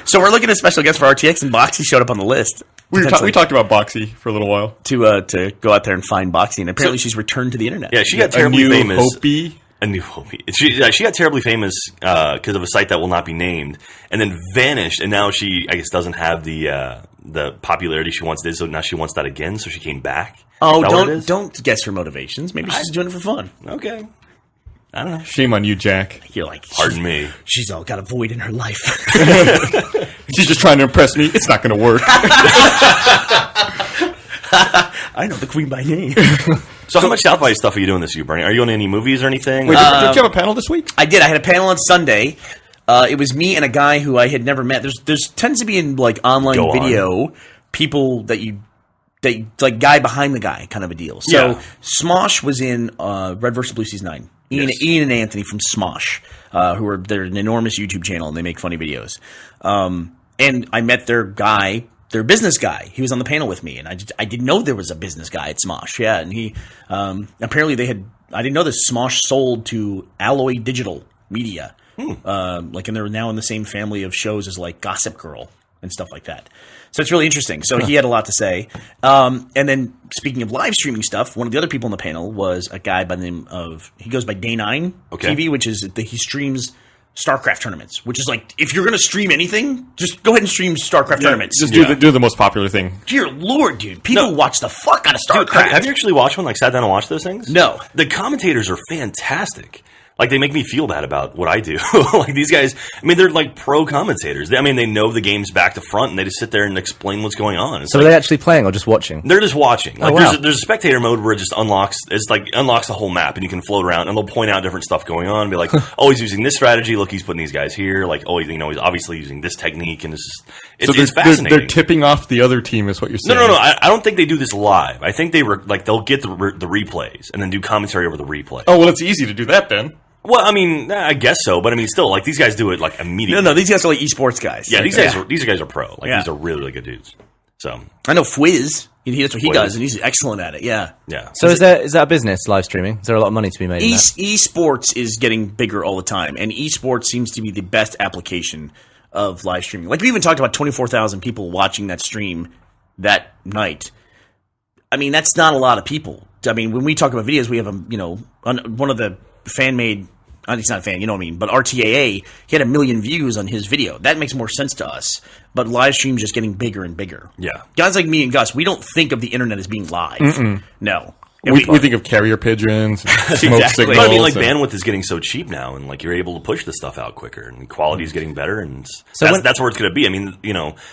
So we're looking at a special guest for RTX, and Boxy showed up on the list. we Potentially talked about Boxy for a little while. to go out there and find Boxy, and apparently she's returned to the internet. Yeah, she got A terribly new famous. Hopi. A new Hopi. She got terribly famous because of a site that will not be named, and then vanished. And now she, I guess, doesn't have the popularity she once did. So now she wants that again. So she came back. Oh, Is that what it is? don't guess her motivations. Maybe she's doing it for fun. Okay. I don't know. Shame on you, Jack. You're like, Pardon me. she's all got a void in her life. She's just trying to impress me. It's not going to work. I know the queen by name. So how much South by stuff are you doing this year, Bernie? Are you on any movies or anything? Wait, did you have a panel this week? I did. I had a panel on Sunday. It was me and a guy who I had never met. There's tends to be in like online Go on. video people that like guy behind the guy kind of a deal. So Yeah. Smosh was in Red vs. Blue Season 9. Ian and Anthony from Smosh, they're an enormous YouTube channel and they make funny videos. And I met their business guy. He was on the panel with me, and I didn't know there was a business guy at Smosh. Yeah, and he apparently I didn't know that Smosh sold to Alloy Digital Media. And they're now in the same family of shows as like Gossip Girl and stuff like that. So it's really interesting. So he had a lot to say. And then speaking of live streaming stuff, one of the other people on the panel was a guy by the name of, he goes by Day9 TV, which is he streams StarCraft tournaments, which is like, if you're going to stream anything, just go ahead and stream StarCraft tournaments. Just do the most popular thing. Dear Lord, dude. People watch the fuck out of Dude, StarCraft. have you actually watched one? Like sat down and watched those things? No. The commentators are fantastic. Like they make me feel bad about what I do. Like these guys, I mean, they're like pro commentators. They know the games back to front, and they just sit there and explain what's going on. It's So are they actually playing or just watching? they're just watching. Like wow. there's a spectator mode where it just unlocks the whole map, and you can float around, and they'll point out different stuff going on, and be like, oh, he's using this strategy. Look, he's putting these guys here. Like, oh, he's obviously using this technique, and it's fascinating. They're tipping off the other team, is what you're saying. No. I don't think they do this live. I think they'll get the replays and then do commentary over the replay. Oh, well, it's easy to do that then. Well, I mean, I guess so, but I mean, still, like these guys do it like immediately. No, these guys are like esports guys. Yeah, these guys are pro. Like Yeah. these are really, really good dudes. So I know Fwiz. That's what he Fwiz. does, and he's excellent at it. Yeah. yeah. So is that a business, live streaming? Is there a lot of money to be made in that? Esports is getting bigger all the time, and esports seems to be the best application of live streaming. Like we even talked about 24,000 people watching that stream that night. I mean, that's not a lot of people. I mean, when we talk about videos, we have one of the fan-made. He's not a fan, you know what I mean. But RTAA, he had 1 million views on his video. That makes more sense to us. But live stream's just getting bigger and bigger. Yeah. Guys like me and Gus, we don't think of the internet as being live. No. And We think of carrier pigeons, smoke Exactly. signals. But I mean, like and- bandwidth is getting so cheap now, and like you're able to push the stuff out quicker, and quality is getting better, and that's where it's going to be. I mean,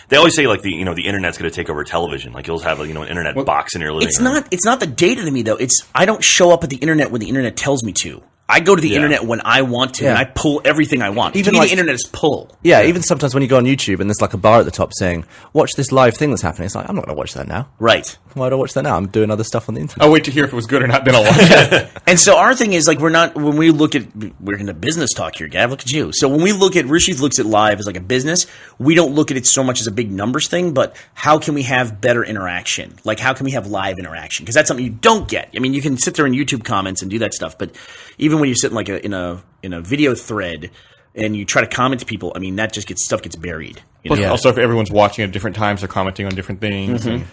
they always say like the internet's going to take over television. Like you'll have an internet box in your living room. It's not the data to me though. I don't show up at the internet when the internet tells me to. I go to the internet when I want to, and I pull everything I want. Even to me, like- the internet is pull. Yeah, even sometimes when you go on YouTube and there's like a bar at the top saying, watch this live thing that's happening. It's like, I'm not going to watch that now. Right. Why do I watch that now? I'm doing other stuff on the internet. I'll wait to hear if it was good or not, then I'll watch it. And so our thing is like we're in the business talk here, Gav. Look at you. So when we look at Rooster Teeth looks at live as like a business, we don't look at it so much as a big numbers thing, but how can we have better interaction? Like how can we have live interaction? Because that's something you don't get. I mean, you can sit there in YouTube comments and do that stuff, but even when you sit in like in a video thread and you try to comment to people, I mean that just stuff gets buried. Plus, also, if everyone's watching at different times, they're commenting on different things. And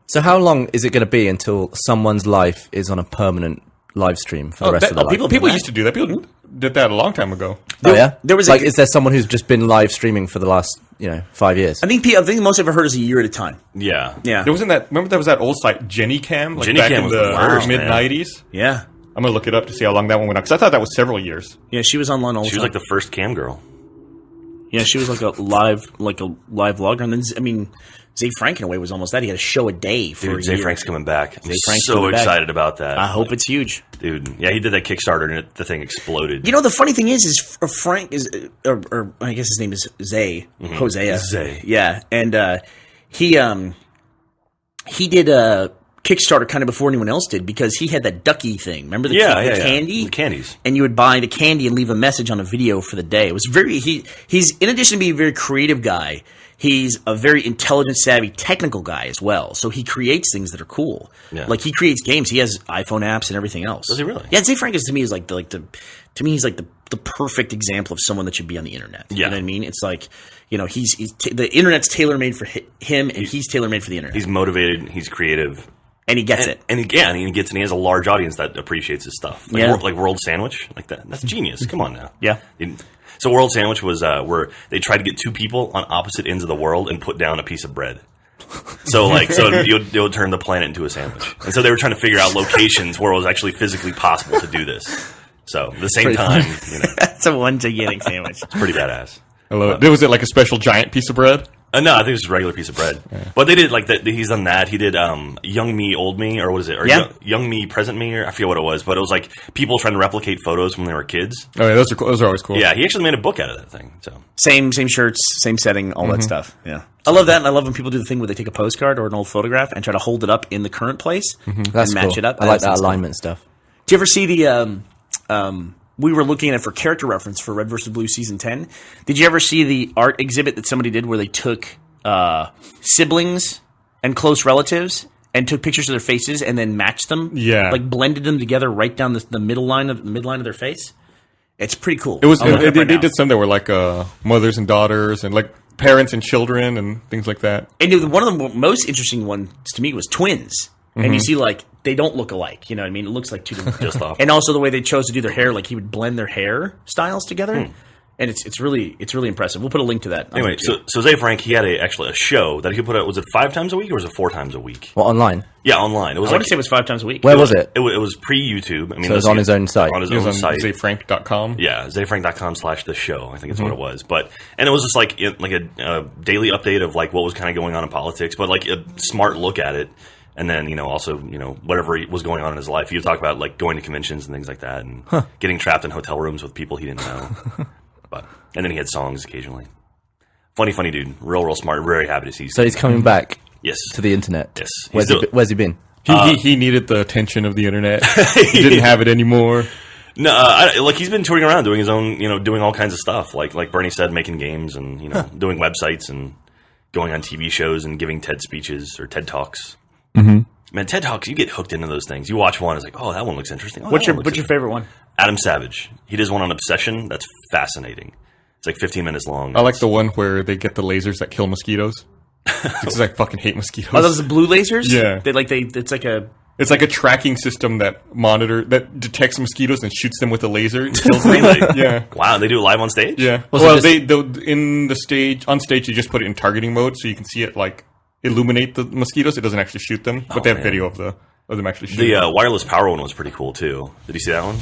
So how long is it going to be until someone's life is on a permanent live stream for the rest of their life? people used to do that. People did that a long time ago. Oh, yeah? There was is there someone who's just been live streaming for the last, 5 years? I think the most I've ever heard is a year at a time. Yeah. Yeah. There wasn't that. Remember, there was that old site JennyCam, like Jenny back Cam in was the the worst, mid '90s. Yeah. I'm gonna look it up to see how long that one went on because I thought that was several years. Yeah, she was online all the She was time. like the first cam girl. Yeah, she was like a live vlogger, and then Zay Frank in a way was almost that. He had a show a day for Dude, a Zay year. Frank's coming back. I'm Frank's so coming back. excited about that. I hope it's huge. Dude, yeah, he did that Kickstarter and the thing exploded. You know, the funny thing is Frank is, or I guess his name is Zay, Hosea. Zay. Yeah, and he did a Kickstarter kind of before anyone else did because he had that ducky thing. Remember the candy? The candies. And you would buy the candy and leave a message on a video for the day. It was he's in addition to being a very creative guy, he's a very intelligent, savvy, technical guy as well. So he creates things that are cool. Yeah. Like he creates games. He has iPhone apps and everything else. Does he really? Yeah, Zay Frank is to me he's like the perfect example of someone that should be on the internet. Yeah. You know what I mean? It's like, the internet's tailor-made for him and he's tailor-made for the internet. He's motivated. He's creative. And he gets it. And again, he has a large audience that appreciates his stuff. Like, Yeah. like World Sandwich, like that. That's genius. Come on now. Yeah. So World Sandwich was where they tried to get two people on opposite ends of the world and put down a piece of bread. So you'll turn the planet into a sandwich. And so they were trying to figure out locations where it was actually physically possible to do this. So at the same time, That's a one gigantic sandwich. it's pretty badass. I love it. Was it like a special giant piece of bread? No, I think it's just a regular piece of bread. Yeah. But they did like that. He's done that. He did Young Me, Old Me, or what is it? Or Young Me, Present Me, or I forget what it was. But it was like people trying to replicate photos when they were kids. Oh yeah, those are cool. Those are always cool. Yeah, he actually made a book out of that thing. So Same shirts, same setting, all that stuff. Yeah. I love that, and I love when people do the thing where they take a postcard or an old photograph and try to hold it up in the current place That's and match cool. it up. I like that That's alignment stuff. Do you ever see the we were looking at it for character reference for Red vs. Blue Season 10. Did you ever see the art exhibit that somebody did where they took siblings and close relatives and took pictures of their faces and then matched them? Yeah. Like blended them together right down the midline of their face? It's pretty cool. It was. I'll look it up They right now. did some that were like mothers and daughters and like parents and children and things like that. And one of the most interesting ones to me was twins. And you see, like, they don't look alike. You know what I mean? It looks like two different. just off. And also the way they chose to do their hair, like he would blend their hair styles together. And it's really impressive. We'll put a link to that. anyway, so Zay Frank, he had actually a show that he put out. Was it 5 times a week or was it 4 times a week? What, online? Yeah, online. It was I want like to say it was 5 times a week. Where was it? It was pre-YouTube. I mean, So it was on his own site. On his It was own on site. zayfrank.com. Yeah, zayfrank.com/the show. I think that's what it was. And it was just like a daily update of like what was kind of going on in politics, but like a smart look at it. And then, also, whatever was going on in his life. He would talk about like going to conventions and things like that, and getting trapped in hotel rooms with people he didn't know. And then he had songs occasionally. Funny dude. Real smart. Very happy to see. So he's coming back Yes. to the internet. Yes. Where's he been? He needed the attention of the internet. He didn't have it anymore. No, like he's been touring around doing his own, doing all kinds of stuff. Like Bernie said, making games and doing websites and going on TV shows and giving TED speeches or TED Talks. Mm-hmm. Man, TED Talks, you get hooked into those things. You watch one, it's like, oh, that one looks interesting. Oh, What's your favorite one? Adam Savage. He does one on obsession. That's fascinating. It's like 15 minutes long. I like the one where they get the lasers that kill mosquitoes. Because I fucking hate mosquitoes. Oh, those are the blue lasers? Yeah. It's like a tracking system that detects mosquitoes and shoots them with a laser and kills them. Really? Yeah. Wow, they do it live on stage? Yeah. Was Well, it on stage you just put it in targeting mode so you can see it like illuminate the mosquitoes. It doesn't actually shoot them, but they have video of them actually shooting. The wireless power one was pretty cool too. Did you see that one?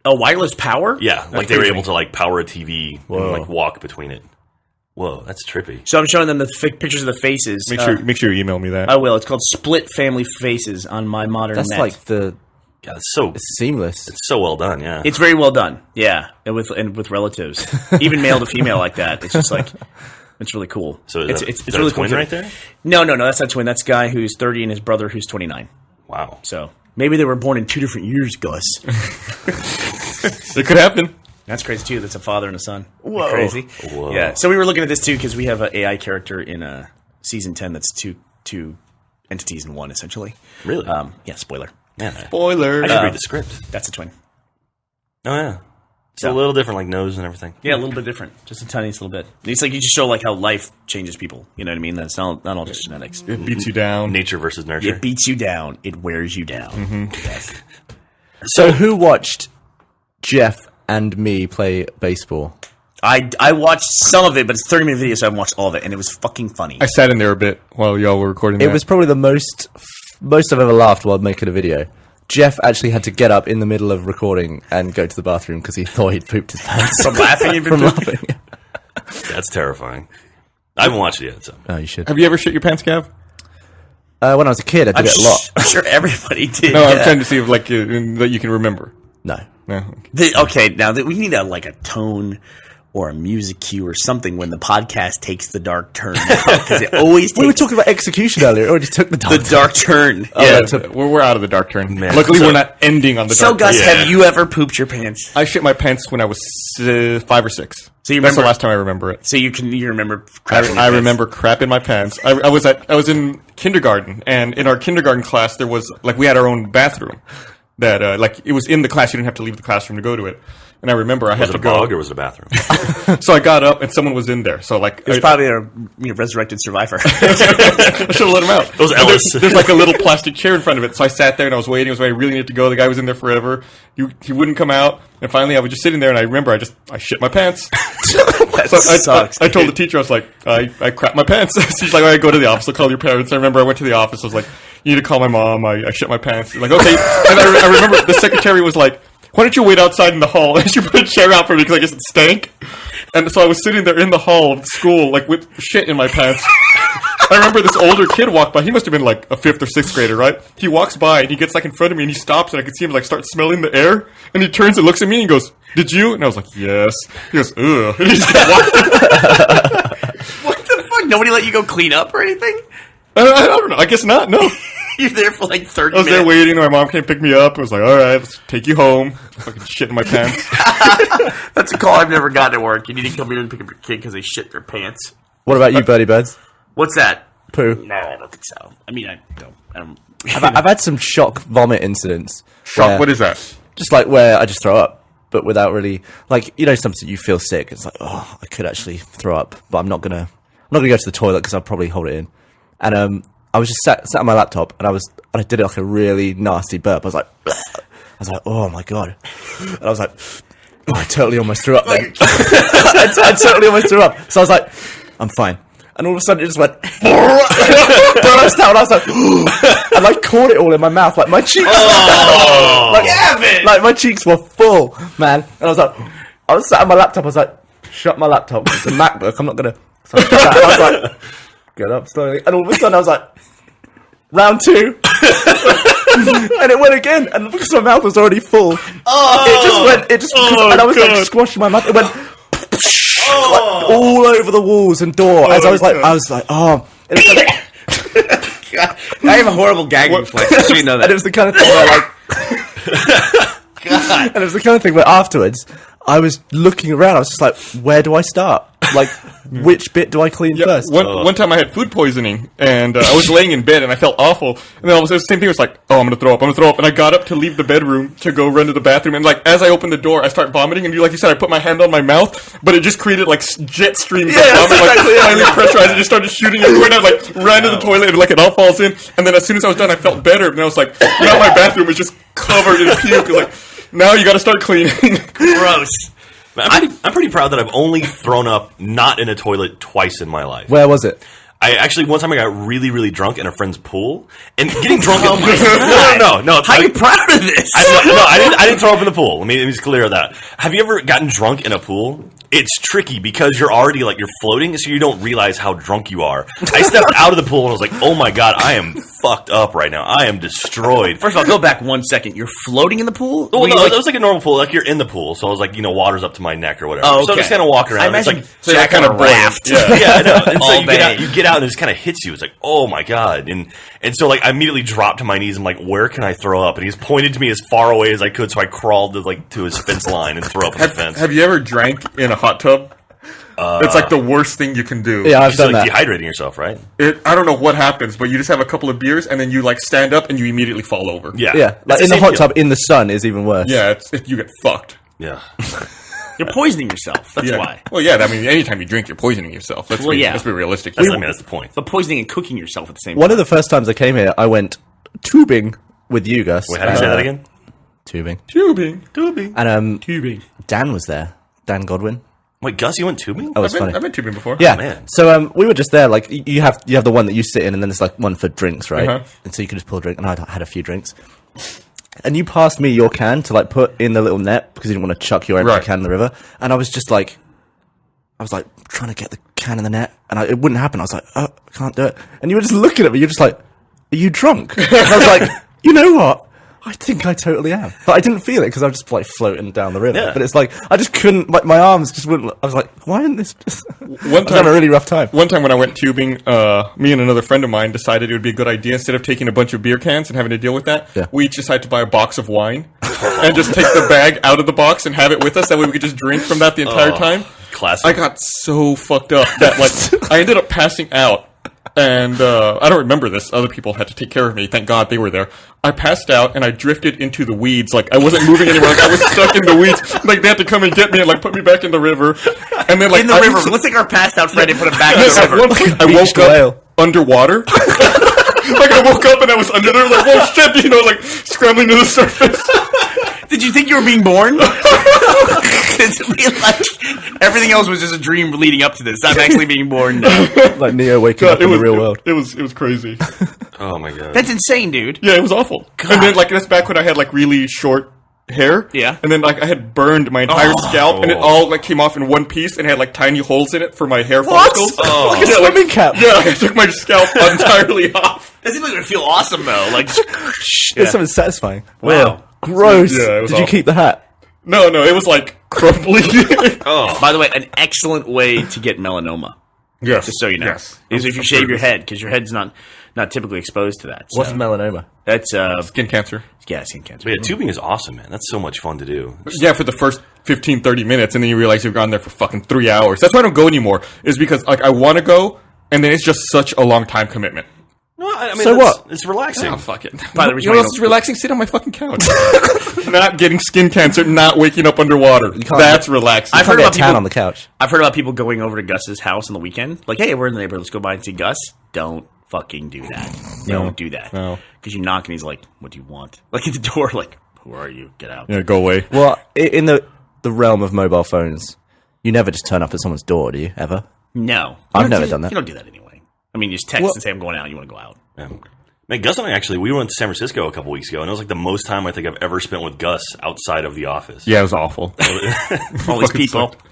a wireless power? Yeah, like they were able to like power a TV Whoa. and like walk between it. Whoa, that's trippy. So I'm showing them the pictures of the faces. Make sure you email me that. I will. It's called Split Family Faces on My Modern That's Net. like the God, it's seamless. so well done. Yeah, It's very well done. Yeah, and with relatives, even male to female like that. It's just like it's really cool. so it's is that really a twin cool. right there. No, that's not twin. That's guy who's 30 and his brother who's 29. Wow. So maybe they were born in 2 different years, Gus. It could happen. That's crazy too. That's a father and a son. Whoa. Crazy. Whoa. Yeah. So we were looking at this too because we have an AI character in season 10 that's two entities in one essentially. Really? Yeah. Spoiler. Man, Spoiler. I should read the script. That's a twin. Oh yeah, it's Yeah. a little different, like nose and everything. Yeah, a little bit different. Just a tiniest little bit. It's like you just show like how life changes people. You know what I mean? That's not all just genetics. It beats you down. Nature versus nurture. It beats you down. It wears you down. Yes. So who watched Jeff and me play baseball? I watched some of it, but it's 30-minute video, so I haven't watched all of it, and it was fucking funny. I sat in there a bit while y'all were recording. It was probably the most I've ever laughed while making a video. Jeff actually had to get up in the middle of recording and go to the bathroom because he thought he'd pooped his pants. From laughing, you've been From pooping? laughing. That's terrifying. I haven't watched it yet. So Oh, you should. Have you ever shit your pants, Gav? When I was a kid, I did it a lot. I'm sure everybody did. No, yeah. I'm trying to see if like that you can remember. No. No. Okay, now we need a tone or a music cue or something when the podcast takes the dark turn because it always We were takes talking about execution earlier. It already took the time. the dark turn. Yeah, that's we're out of the dark turn. Man. Luckily, So- we're not ending on the So, dark Gus, turn. Yeah. have you ever pooped your pants? I shit my pants when I was 5 or 6. So you That's the remember- last time I remember it. So you remember? crapping your I pants? remember crap in my pants. I was in kindergarten, and in our kindergarten class, there was we had our own bathroom that it was in the class. You didn't have to leave the classroom to go to it. And I remember I had was it to a go. bog or was it a bathroom? So I got up, and someone was in there. So It was probably a resurrected survivor. I should have let him out. It was And Ellis. There's like a little plastic chair in front of it. So I sat there and I was waiting. I really needed to go. The guy was in there forever. He wouldn't come out. And finally, I was just sitting there, and I remember I shit my pants. That So sucks. I told the teacher, I was like, I crap my pants. She's like, all right, go to the office. I'll call your parents. I remember I went to the office. I was like, you need to call my mom. I shit my pants. Like, okay. And I remember the secretary was like, why don't you wait outside in the hall? And she put a chair out for me because I guess it stank. And so I was sitting there in the hall of school, with shit in my pants. I remember this older kid walked by. He must have been like a 5th or 6th grader, right? He walks by and he gets in front of me and he stops and I can see him start smelling the air. And he turns and looks at me and goes, "Did you?" And I was like, "Yes." He goes, "Ugh." And he just kept walking. What the fuck? Nobody let you go clean up or anything? I don't know. I guess not. No. You're there for 30 I was minutes. there waiting. My mom came pick me up. I was like, all right, let's take you home. Fucking shit in my pants. That's a call I've never gotten at work. You need to come here and pick up your kid because they shit their pants. What about you, Birdie Birds? What's that? Poo. No, I don't think so. I mean, I don't. I've had some shock vomit incidents. Shock. where- What is that? Just where I just throw up, but without really something you feel sick. It's like, oh, I could actually throw up, but I'm not gonna go to the toilet because I'll probably hold it in. And I was just sat on my laptop and I did a really nasty burp. I was like, oh my god, and I was like, oh, I totally almost threw up then. I totally almost threw up. So I was like, I'm fine. And all of a sudden it just went burst out. And I was like, and I caught it all in my mouth, my cheeks. Like my cheeks were full, man. And I was sat on my laptop. I was like, shut my laptop. It's a MacBook. I'm not gonna. So I shut that, and I was like, get up slowly. And all of a sudden I was like, round 2. And it went again. And because my mouth was already full, it just went. And I was squashing my mouth. It went all over the walls and door. As I was like, oh. And it was I have a horrible gag reflex. Just so you know and that. it was the kind of thing where And it was the kind of thing where afterwards, I was looking around. I was just like, where do I start? Like, which bit do I clean first? One time I had food poisoning, and I was laying in bed, and I felt awful. And then it was the same thing. It was like, oh, I'm gonna throw up. And I got up to leave the bedroom to go run to the bathroom. And like, as I opened the door, I start vomiting. And like you said, I put my hand on my mouth, but it just created like jet streams of vomit. Like, finally pressurized, it just started shooting everywhere. And I like ran to the toilet, and like it all falls in. And then as soon as I was done, I felt better. And I was like, now my bathroom was just covered in puke. Like, now you got to start cleaning. Gross. I'm pretty proud that I've only thrown up not in a toilet twice in my life. Where was it? I actually, one time I got really, really drunk in a friend's pool. And getting drunk... No. How are you proud of this? I didn't throw up in the pool. Let me just clear that. Have you ever gotten drunk in a pool? It's tricky because you're already, like, you're floating, so you don't realize how drunk you are. I stepped out of the pool and I was like, oh my god, I am fucked up right now. I am destroyed. First of all, go back 1 second. You're floating in the pool? Well, no, it was like a normal pool. Like, you're in the pool, so I was like, water's up to my neck or whatever. Oh, okay. So I'm just kind of walking around. I imagine it's like, so that kind of raft. Yeah. yeah, I know. And so All you day. get out and it just kind of hits you. It's like, oh my god. And so like I immediately dropped to my knees. I'm like, where can I throw up? And he's pointed to me as far away as I could, so I crawled to his fence line and threw up on the fence. Have you ever drank in a hot tub? It's like the worst thing you can do. Yeah, I've It's done like that. dehydrating yourself, right? I don't know what happens, but you just have a couple of beers and then you like stand up and you immediately fall over. Yeah. Yeah, like That's in the same hot deal. tub in the sun is even worse. Yeah, you get fucked. Yeah. You're poisoning yourself. That's Yeah. why. Well, yeah. I mean, anytime you drink, you're poisoning yourself. Let's be realistic. That's the point. But poisoning and cooking yourself at the same time. One of the first times I came here, I went tubing with you, Gus. Wait, how do you say that again? Tubing. Tubing. And tubing. Dan was there. Dan Godwin. Wait, Gus, you went tubing? That was funny. I've been tubing before. Yeah. man. So we were just there. Like you have the one that you sit in, and then there's like one for drinks, right? Uh-huh. And so you could just pull a drink, and I had a few drinks. And you passed me your can to like put in the little net because you didn't want to chuck your empty Right. can in the river. And I was trying to get the can in the net, and it wouldn't happen. I was like, oh, I can't do it. And you were just looking at me. You're just like, are you drunk? And I was like, you know what? I think I totally am. But I didn't feel it because I was just like floating down the river. Yeah. But it's like, I just couldn't, my arms just wouldn't, I was like, why isn't this just, I was time- having a really rough time. One time when I went tubing, me and another friend of mine decided it would be a good idea, instead of taking a bunch of beer cans and having to deal with that, Yeah. we each decided to buy a box of wine and just take the bag out of the box and have it with us. That way we could just drink from that the entire time. Classic. I got so fucked up that like I ended up passing out. And I don't remember this. Other people had to take care of me. Thank God they were there. I passed out and I drifted into the weeds. Like I wasn't moving anywhere. Like I was stuck in the weeds. Like they had to come and get me and like put me back in the river. And then like In the river. Let's take our passed out friend and put him back in Yes, the at river. one point I Beached woke up whale. underwater. Like I woke up and I was under there. Like oh shit, like scrambling to the surface. Did you think you were being born? Like, everything else was just a dream leading up to this. I'm actually being born now. Like Neo waking up in the real world. It was crazy. oh my god. That's insane, dude. Yeah, it was awful. And then like that's back when I had like really short hair. Yeah. And then like I had burned my entire scalp and it all like came off in one piece and had like tiny holes in it for my hair follicles. Oh. Like a swimming cap. Yeah, I took my scalp entirely off. That seems like it would feel awesome though. Like, It's something satisfying. wow. Gross. Yeah, it was Did you awful. keep the hat? No, it was like crumbly. By the way, an excellent way to get melanoma. Yes. Just so you know, Yes. is if you shave your head because your head's not typically exposed to that. So What's melanoma? that's Skin cancer. yeah, skin cancer. But yeah, tubing is awesome, man. That's so much fun to do. Yeah, for the first 15, 30 minutes, and then you realize you've gone there for fucking 3 hours. That's why I don't go anymore, is because like I want to go, and then it's just such a long time commitment. No, I mean, So what? It's relaxing. Oh, fuck it. By the You reason know why what you else is don't- relaxing? Sit on my fucking couch. Not getting skin cancer, not waking up underwater. That's relaxing. I've Can't heard get about a tan people on the couch. I've heard about people going over to Gus's house on the weekend. Like, hey, we're in the neighborhood. Let's go by and see Gus. Don't fucking do that. Don't do that. No. Because you knock and he's like, what do you want? Like at the door, like, who are you? Get out. Yeah, go away. Well, in the realm of mobile phones, you never just turn up at someone's door, do you? Ever? No. I've You don't never do- done that. You don't do that anyway. I mean, you just text and say, I'm going out. You want to go out. Yeah. Man, Gus and I actually, we went to San Francisco a couple weeks ago, and it was like the most time I think I've ever spent with Gus outside of the office. Yeah, it was awful. All these Fucking people, sucked.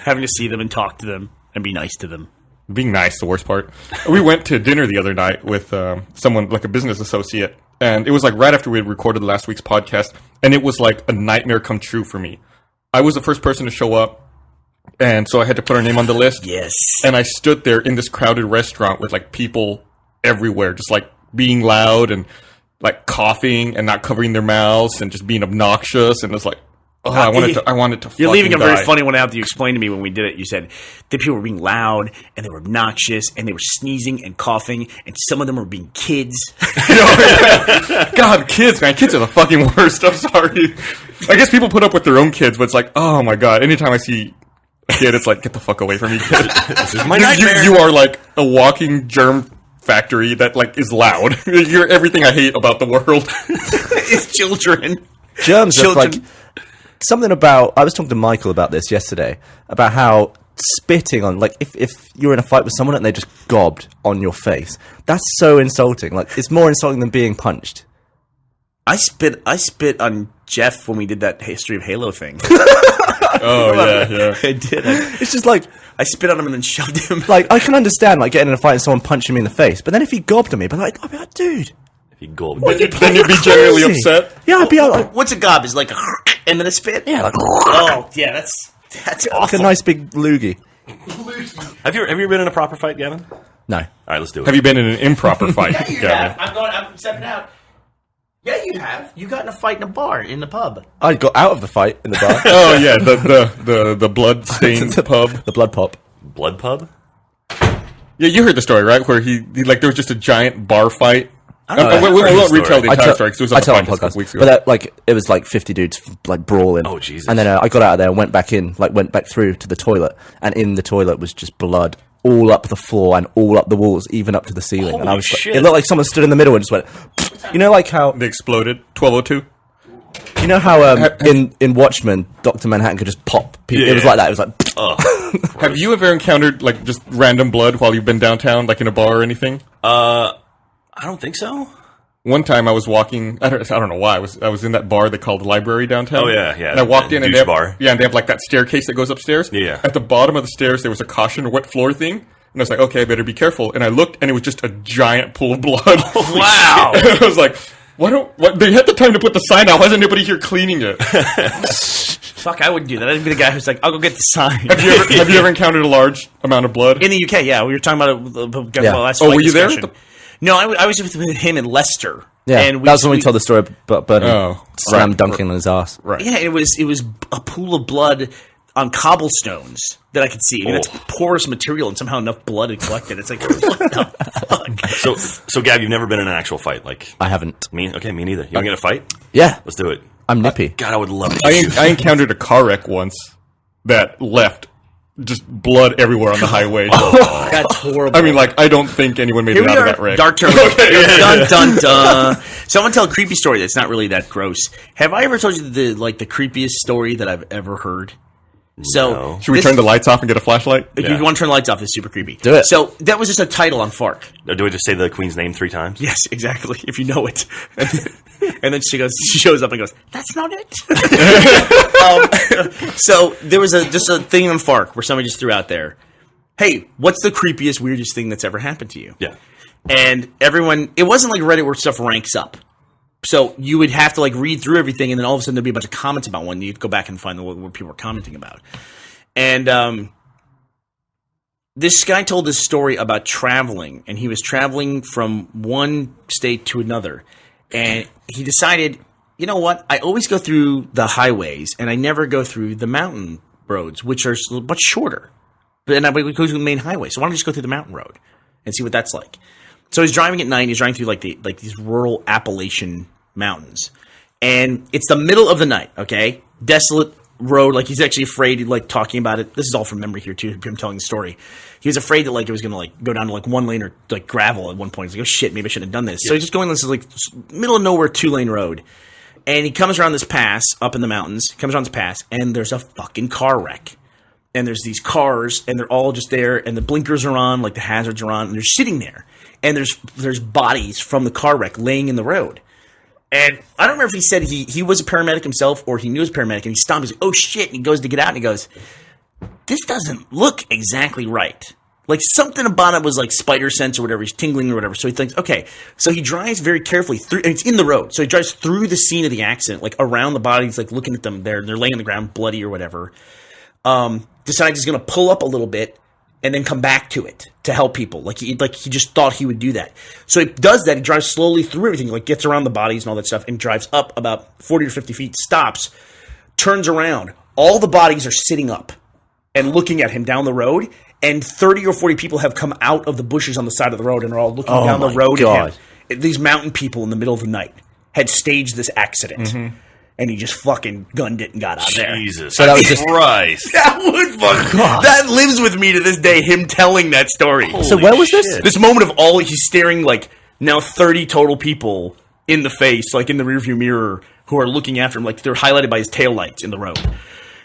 having to see them and talk to them and be nice to them. Being nice, the worst part. We went to dinner the other night with someone, like a business associate, and it was like right after we had recorded last week's podcast, and it was like a nightmare come true for me. I was the first person to show up, and so I had to put our name on the list. Yes. And I stood there in this crowded restaurant with like people everywhere, just like being loud, and like coughing and not covering their mouths and just being obnoxious, and it's like, oh, I wanted to. You're leaving a fucking very die. funny one out that you explained to me when we did it. You said the people were being loud and they were obnoxious and they were sneezing and coughing and some of them were being kids. God, kids, man, kids are the fucking worst. I'm sorry. I guess people put up with their own kids, but it's like, oh my god, anytime I see a kid, it's like, get the fuck away from me, kid. This is my nightmare. You are like a walking germ factory that like is loud. You're everything I hate about the world. It's children. Germs are Children. like something about. I was talking to Michael about this yesterday about how spitting on, like, if you're in a fight with someone and they just gobbed on your face, that's so insulting. Like, it's more insulting than being punched. I spit on Jeff when we did that History of Halo thing. Oh yeah. I did. It's just like I spit on him and then shoved him. like I can understand like getting in a fight and someone punching me in the face, but then if he gobbed at me, but I'd be like, dude, If you gulp. Then you'd be genuinely crazy. upset. Yeah, I'd be like What's a gob? Is like a and then a spit? yeah, like Oh, yeah, that's a awful. nice big loogie. Have you been in a proper fight, Gavin? All No. right, let's do it. Have you been in an improper fight, Gavin? I'm stepping out. Yeah, you have. You got in a fight in a bar, in the pub. I got out of the fight in the bar. Oh yeah, the blood stained pub. The blood pop. Blood pub? Yeah, you heard the story, right? Where he like there was just a giant bar fight. I don't know. We I've heard won't the retell the story. entire story because it was on I the tell on podcast a couple podcast, weeks ago. but that, like it was like 50 dudes like brawling. Oh, Jesus. And then I got out of there and went back in, like went back through to the toilet, and in the toilet was just blood all up the floor and all up the walls, even up to the ceiling. and I Holy was like, shit. it looked like someone stood in the middle and just went. You know, like how They exploded. 1202. you know how in Watchmen, Dr. Manhattan could just pop people. It was Yeah. like that. It was like Have you ever encountered like just random blood while you've been downtown, like in a bar or anything? I don't think so. One time I was walking. I don't know why. I was in that bar they called the library downtown. Oh, yeah, yeah, And I walked the in and douche they have, bar. Yeah, and they have like that staircase that goes upstairs. Yeah. At the bottom of the stairs there was a caution or wet floor thing. And I was like, okay, I better be careful. And I looked, and it was just a giant pool of blood. Wow. And I was like, what? They had the time to put the sign out. Why isn't anybody here cleaning it? Fuck, I wouldn't do that. I'd be the guy who's like, I'll go get the sign. Have you ever encountered a large amount of blood? In the UK, yeah. We were talking about it. Yeah. Last Oh, flight were you there? discussion. No, I was with him in Leicester. yeah. And That was when we told the story about Bernie Oh, slam right. dunking on his ass. Right. Yeah, it was a pool of blood on cobblestones that I could see. I mean, it's porous material, and somehow enough blood had collected. It's like, what the fuck? So Gav, you've never been in an actual fight, like I haven't. me? Okay, me neither. You want to get in a fight? Yeah, Let's do it. I'm nippy. God, I would love to. see you. I encountered a car wreck once that left just blood everywhere on the highway. That's horrible. I mean, like, I don't think anyone made Here it we out of are. that wreck. Dark turn. Dun dun dun. Someone tell a creepy story that's not really that gross. Have I ever told you the creepiest story that I've ever heard? So No. Should we this- turn the lights off and get a flashlight? If Yeah. you want to turn the lights off, it's super creepy. Do it. So that was just a title on Fark. Do I just say the queen's name 3 times? Yes, exactly. If you know it, and then she shows up and goes, "That's not it." So there was just a thing on Fark where somebody just threw out there, "Hey, what's the creepiest, weirdest thing that's ever happened to you?" Yeah. And everyone, it wasn't like Reddit where stuff ranks up. So you would have to like read through everything, and then all of a sudden there'd be a bunch of comments about one. You'd go back and find what people were commenting about. And this guy told this story about traveling, and he was traveling from one state to another, and he decided, you know what? I always go through the highways, and I never go through the mountain roads, which are much shorter. And I would go through the main highway. So why don't I just go through the mountain road and see what that's like? So he's driving at night. He's driving through like these rural Appalachian mountains, and it's the middle of the night. Okay, desolate road. Like he's actually afraid. Like talking about it. This is all from memory here too. Him telling the story. He was afraid that like it was going to like go down to like one lane or like gravel at one point. He's like, oh shit, maybe I shouldn't have done this. So he's just going this like middle of nowhere 2-lane road, and he comes around this pass up in the mountains. Comes around this pass, and there's a fucking car wreck. And there's these cars, and they're all just there, and the blinkers are on, like the hazards are on, and they're sitting there. And there's bodies from the car wreck laying in the road. And I don't remember if he said he was a paramedic himself or he knew he was a paramedic, and he stopped. He's like, oh shit, and he goes to get out, and he goes, this doesn't look exactly right. Like something about it was like spider sense or whatever. He's tingling or whatever. So he thinks, okay. So he drives very carefully through, and it's in the road. So he drives through the scene of the accident, like around the bodies, like looking at them. They're laying on the ground, bloody or whatever. Decides he's going to pull up a little bit and then come back to it to help people. Like he just thought he would do that. So it does that. He drives slowly through everything, like gets around the bodies and all that stuff, and drives up about 40 or 50 feet, stops, turns around. All the bodies are sitting up and looking at him down the road, and 30 or 40 people have come out of the bushes on the side of the road and are all looking down the road at him. These mountain people in the middle of the night had staged this accident. And he just fucking gunned it and got out of there. Jesus. So that was just- Christ. That would that lives with me to this day, him telling that story. So where was this? shit. This moment of all, he's staring like now 30 total people in the face, like in the rearview mirror, who are looking after him, like they're highlighted by his taillights in the road.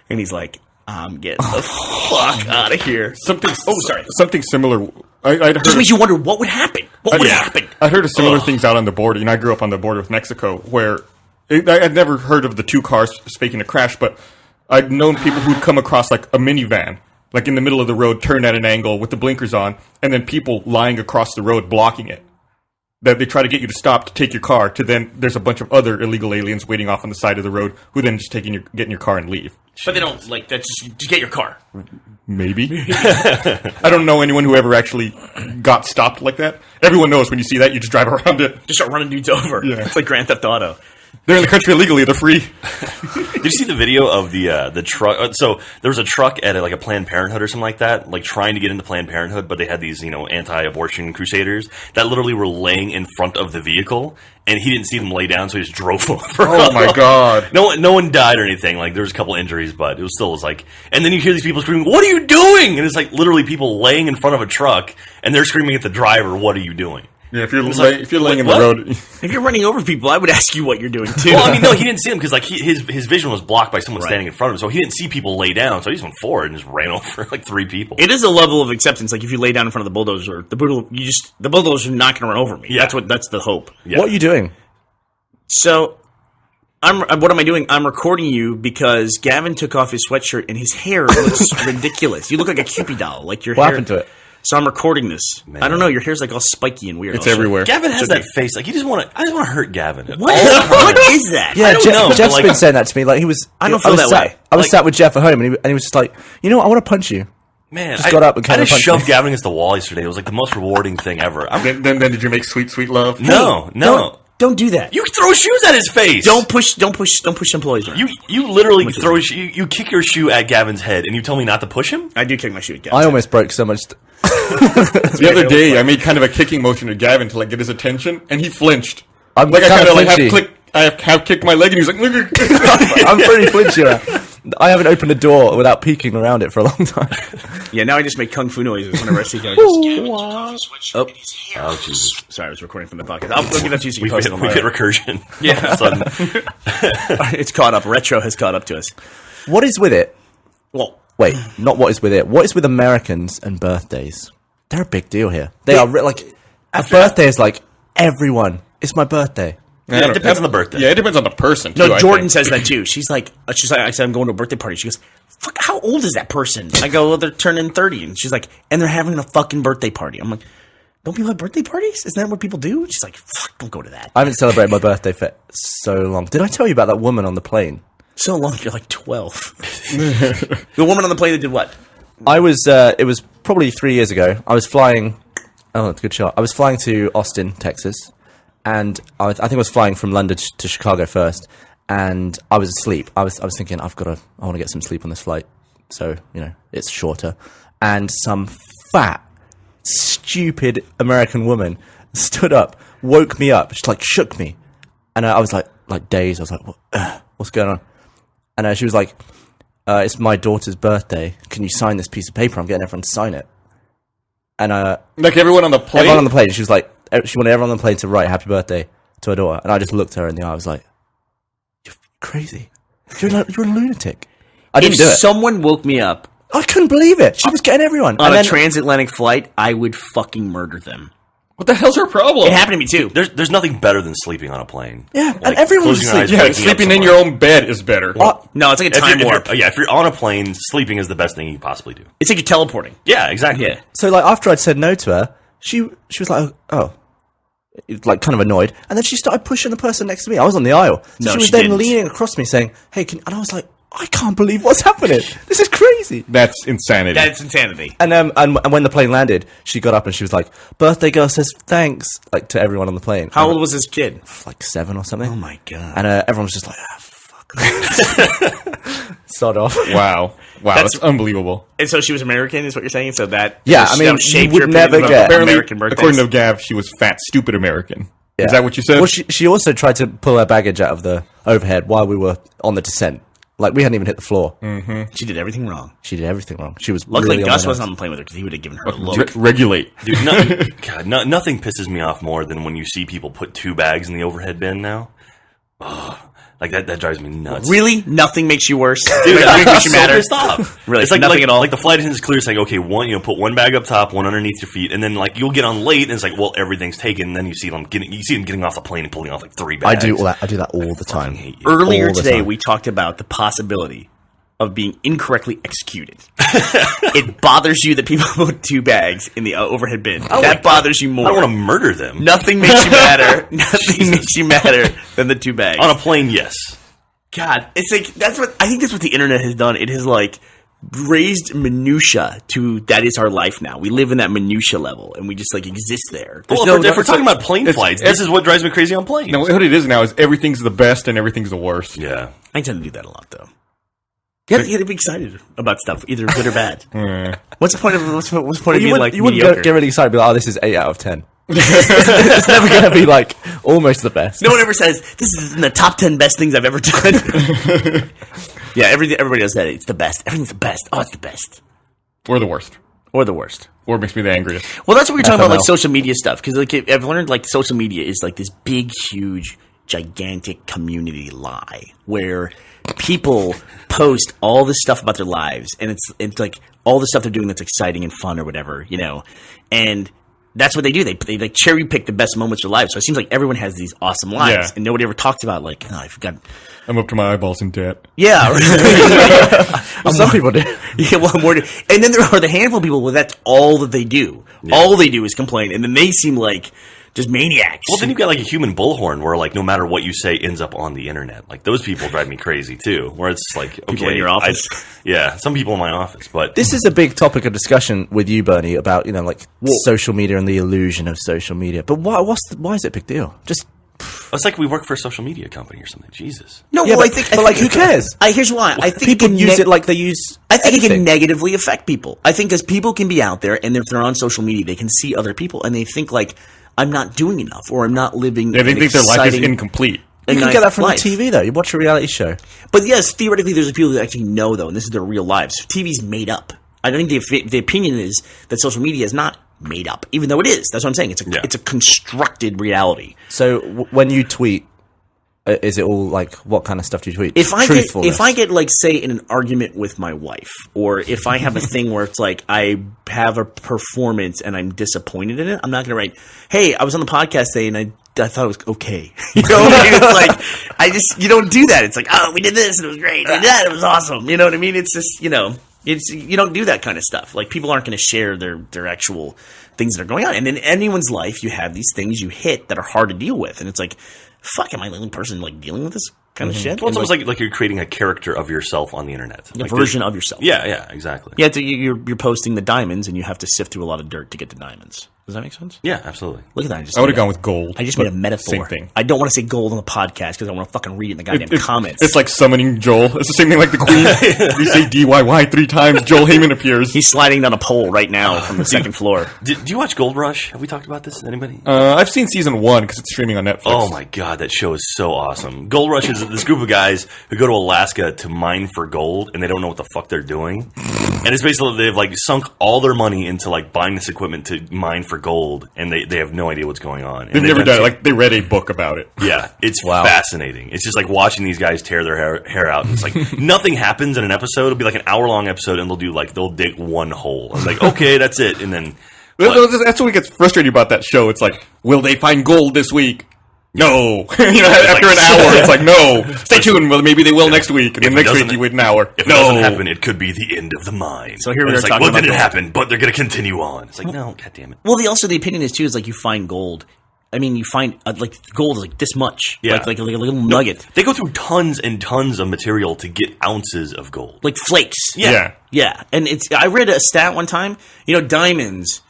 And he's like, I'm getting the fuck out of here. Something similar. I'd heard Just makes you wonder what would happen. What would happen? I heard of similar things out on the border. I grew up on the border with Mexico, where I'd never heard of the two cars faking a crash, but I'd known people who'd come across like a minivan, like in the middle of the road, turned at an angle with the blinkers on, and then people lying across the road blocking it. That they try to get you to stop to take your car, to then there's a bunch of other illegal aliens waiting off on the side of the road who then just get in your car and leave. But they don't, like, that's just get your car. Maybe. I don't know anyone who ever actually got stopped like that. Everyone knows when you see that, you just drive around it. Just start running dudes over. Yeah. It's like Grand Theft Auto. They're in the country illegally. They're free. Did you see the video of the truck? So there was a truck at like a Planned Parenthood or something like that, like trying to get into Planned Parenthood, but they had these, anti-abortion crusaders that literally were laying in front of the vehicle, and he didn't see them lay down, so he just drove over. Oh my god. No one died or anything. Like there was a couple injuries, but it was like, and then you hear these people screaming, "What are you doing?" And it's like literally people laying in front of a truck, and they're screaming at the driver, "What are you doing?" Yeah, if you're like, if you're laying in the what? road, If you're running over people, I would ask you what you're doing, too. Well, I mean, no, he didn't see them because like his vision was blocked by someone standing in front of him, so he didn't see people lay down. So he just went forward and just ran over like 3 people. It is a level of acceptance. Like if you lay down in front of the bulldozer, the bulldozer is not going to run over me. Yeah. That's the hope. Yeah. What are you doing? So, what am I doing? I'm recording you because Gavin took off his sweatshirt and his hair looks ridiculous. You look like a Cupid doll. Like your What hair. happened to it? So I'm recording this. I don't know. Your hair's like all spiky and weird. it's everywhere. Gavin has that face. Like I just want to hurt Gavin. What is that? Yeah, I don't know, but, Jeff's like- been saying that to me. Like he was. I don't feel was that sat, way. I was Like- sat with Jeff at home, and he was just like, you know what? I want to punch you. Man, Just got up and I kinda just punched shoved me. Gavin against the wall yesterday. It was like the most rewarding thing ever. Then did you make sweet love? No. Don't do that. You throw shoes at his face. Don't push employees around. You literally throw you kick your shoe at Gavin's head, and you tell me not to push him? I do kick my shoe at Gavin. I almost broke so much. The other day, I made kind of a kicking motion to Gavin to like get his attention, and he flinched. I'm Like I kind kind of of like flinchy. have kicked my leg, and he's like, I'm pretty flinchy. I haven't opened a door without peeking around it for a long time. Yeah, now I just make kung fu noises whenever I see Gavin. Oh, Oh Jesus! sorry, I was recording from the podcast. I'll give that to you so you We've can post hit, it on we've my- hit recursion. Yeah. All of a sudden. It's caught up. Retro has caught up to us. What is with it? Well, Wait, not what is with it. What is with Americans and birthdays? They're a big deal here. They are like a birthday is like everyone. It's my birthday. Yeah, it depends on the birthday. Yeah, it depends on the person. no, too, I Jordan think. says that too. She's like, I said, I'm going to a birthday party. She goes, fuck, how old is that person? I go, well, they're turning 30. And she's like, and they're having a fucking birthday party. I'm like, don't people have birthday parties? Isn't that what people do? She's like, fuck, don't go to that. I haven't celebrated my birthday for so long. Did I tell you about that woman on the plane? So long, you're like 12. The woman on the plane that did what? I was. It was probably 3 years ago. I was flying. Oh, that's a good shot. I was flying to Austin, Texas, and I think I was flying from London to Chicago first. And I was asleep. I was thinking, I want to get some sleep on this flight, so it's shorter. And some fat, stupid American woman stood up, woke me up, just like shook me, and I was like dazed. I was like, what's going on? And she was like, it's my daughter's birthday. Can you sign this piece of paper? I'm getting everyone to sign it. And Like everyone on the plane. everyone on the plane, she was like, she wanted everyone on the plane to write happy birthday to her daughter. And I just looked her in the eye. I was like, you're crazy. You're a lunatic. I didn't If do it. someone woke me up I couldn't believe it. She was getting everyone. on And a then- transatlantic flight, I would fucking murder them. What the hell's her problem? It happened to me too. There's nothing better than sleeping on a plane. Yeah, and everyone was closing your eyes, asleep. Yeah, waking up sleeping in somewhere. your own bed is better. No, it's like a If time you're- warp. if you're on a plane, sleeping is the best thing you can possibly do. It's like you're teleporting. Yeah, exactly. Yeah. So like after I'd said no to her, she was like, oh, like kind of annoyed, and then she started pushing the person next to me. I was on the aisle, so No, she was she then didn't. leaning across me saying, "Hey, can?" And I was like, I can't believe what's happening. This is crazy. That's insanity. That's insanity. And when the plane landed, she got up and she was like, "Birthday girl says thanks," like to everyone on the plane. How old was this kid? Like 7 or something. Oh my god! And everyone was just like, fuck. Sod off. Wow, that's unbelievable. And so she was American, is what you're saying? So that Yeah, I mean, that shaped you would your opinion never about get- Apparently, American birthdays. according to Gav, she was fat, stupid American. Yeah. Is that what you said? Well, she also tried to pull her baggage out of the overhead while we were on the descent. Like, we hadn't even hit the floor. She did everything wrong. She did everything wrong. She was Luckily, really Gus on wasn't on the plane with her because he would have given her a look. Regulate. Dude, nothing pisses me off more than when you see people put 2 bags in the overhead bin now. Oh, like that drives me nuts. Really? Nothing makes you worse? Dude, Nothing I'm makes you so matter? pissed off. Really? It's like Nothing at all? Like the flight attendant's clear saying, okay, put 1 bag up top, 1 underneath your feet, and then like you'll get on late, and it's like, well, everything's taken. And then you see them getting off the plane and pulling off like 3 I bags. do all that. I do that all the time. hate you. Earlier All the today, time. we talked about the possibility of being incorrectly executed. It bothers you that people put 2 bags in the overhead bin. That bothers you more. I don't want to murder them. Nothing makes you madder. Nothing makes you madder than the 2 bags. On a plane, yes. God, it's like I think that's what the internet has done. It has like raised minutia to that is our life now. We live in that minutia level, and we just like exist there. Well, no- if we're it's talking like- about plane it's- flights, it's- this is what drives me crazy on planes. No, what it is now is everything's the best and everything's the worst. Yeah. I tend to do that a lot, though. You have to be excited about stuff, either good or bad. What's the point of what's the point of You being wouldn't, like you wouldn't mediocre? get really excited, be like, oh, this is 8 out of 10. It's never going to be like almost the best. No one ever says this is in the top 10 best things I've ever done. Yeah, everybody does that. It's the best. Everything's the best. Oh, it's the best Or the worst. or the worst. Or it makes me the angriest. Well, that's what we're talking about, like FML. social media stuff. Because like I've learned, like social media is like this big, huge, gigantic community lie where people post all this stuff about their lives, and it's like all the stuff they're doing that's exciting and fun or whatever, you know, and. That's what they do. They like cherry pick the best moments of their lives. So it seems like everyone has these awesome lives, Yeah. and nobody ever talks about like, oh, I've got, I'm up to my eyeballs in debt. yeah, Well, some people do. yeah. Well, more, and then there are the handful of people where that's all that they do. All they do is complain, and then they seem like just maniacs. Well, then you've got like a human bullhorn where like no matter what you say ends up on the internet. Like those people drive me crazy too. Where it's like, okay, People in your office? yeah, some people in my office, but This is a big topic of discussion with you, Bernie, about, you know, like social media and the illusion of social media. But why is it a big deal? Just it's like we work for a social media company or something. Jesus. no, yeah, well, but like, who cares? Here's why. I think People can use it like they use. I think it anything. can negatively affect people. I think because people can be out there, and if they're on social media, they can see other people, and they think like, I'm not doing enough, or I'm not living. Yeah, they an think their life is exciting, incomplete. You can nice get that from life. the TV, though. You watch a reality show. But yes, theoretically, there's people that actually know, though, and this is their real lives. TV's made up. I don't think the opinion is that social media is not made up, even though it is. That's what I'm saying. It's a constructed reality. So when you tweet, is it all like, what kind of stuff do you tweet? If I Truthfulness. get like, say, in an argument with my wife, or if I have a thing where it's like I have a performance and I'm disappointed in it, I'm not going to write, "Hey, I was on the podcast today and I thought it was okay." You know what I mean? It's like you don't do that. It's like, "Oh, we did this and it was great. We did that, it was awesome." You know what I mean? It's just, you know, you don't do that kind of stuff. Like people aren't going to share their actual things that are going on. And in anyone's life, you have these things you hit that are hard to deal with, and it's like, fuck, am I the only person like dealing with this kind of shit? Well, it's And, almost like you're creating a character of yourself on the internet. a Like version of yourself. Yeah, exactly. Yeah, you're posting the diamonds, and you have to sift through a lot of dirt to get the diamonds. Does that make sense? Yeah, absolutely. Look at that! I would have gone with gold. I just but made a metaphor. Same thing. I don't want to say gold on the podcast because I want to fucking read it in the goddamn comments. It's like summoning Joel. It's the same thing like the Queen. You say DYY 3 times, Joel Heyman appears. he's sliding down a pole right now from the second floor. Do you watch Gold Rush? Have we talked about this? Anybody? I've seen season 1 because it's streaming on Netflix. Oh my god, that show is so awesome. Gold Rush is this group of guys who go to Alaska to mine for gold, and they don't know what the fuck they're doing. And it's basically they've like sunk all their money into like buying this equipment to mine for gold, and they have no idea what's going on. And They've never done it. Like, they read a book about it. yeah, it's fascinating. It's just like watching these guys tear their hair out. And it's like nothing happens in an episode. It'll be like an hour-long episode, and they'll dig one hole. I'm like, okay, that's it. And then That's what gets frustrating about that show. It's like, will they find gold this week? No. After an hour, it's like, no. Stay tuned. Well, maybe they will next week. And then next week you wait an hour. If it doesn't happen, it could be the end of the mine. So here And we it's are like, talking well, about didn't gold. happen, but they're going to continue on. It's like, no, god damn it. Well, the opinion is too is like you find gold. I mean, you find like gold is like this much, Yeah. like a little nugget, They go through tons and tons of material to get ounces of gold. like flakes. Yeah. Yeah, and I read a stat one time. You know, diamonds.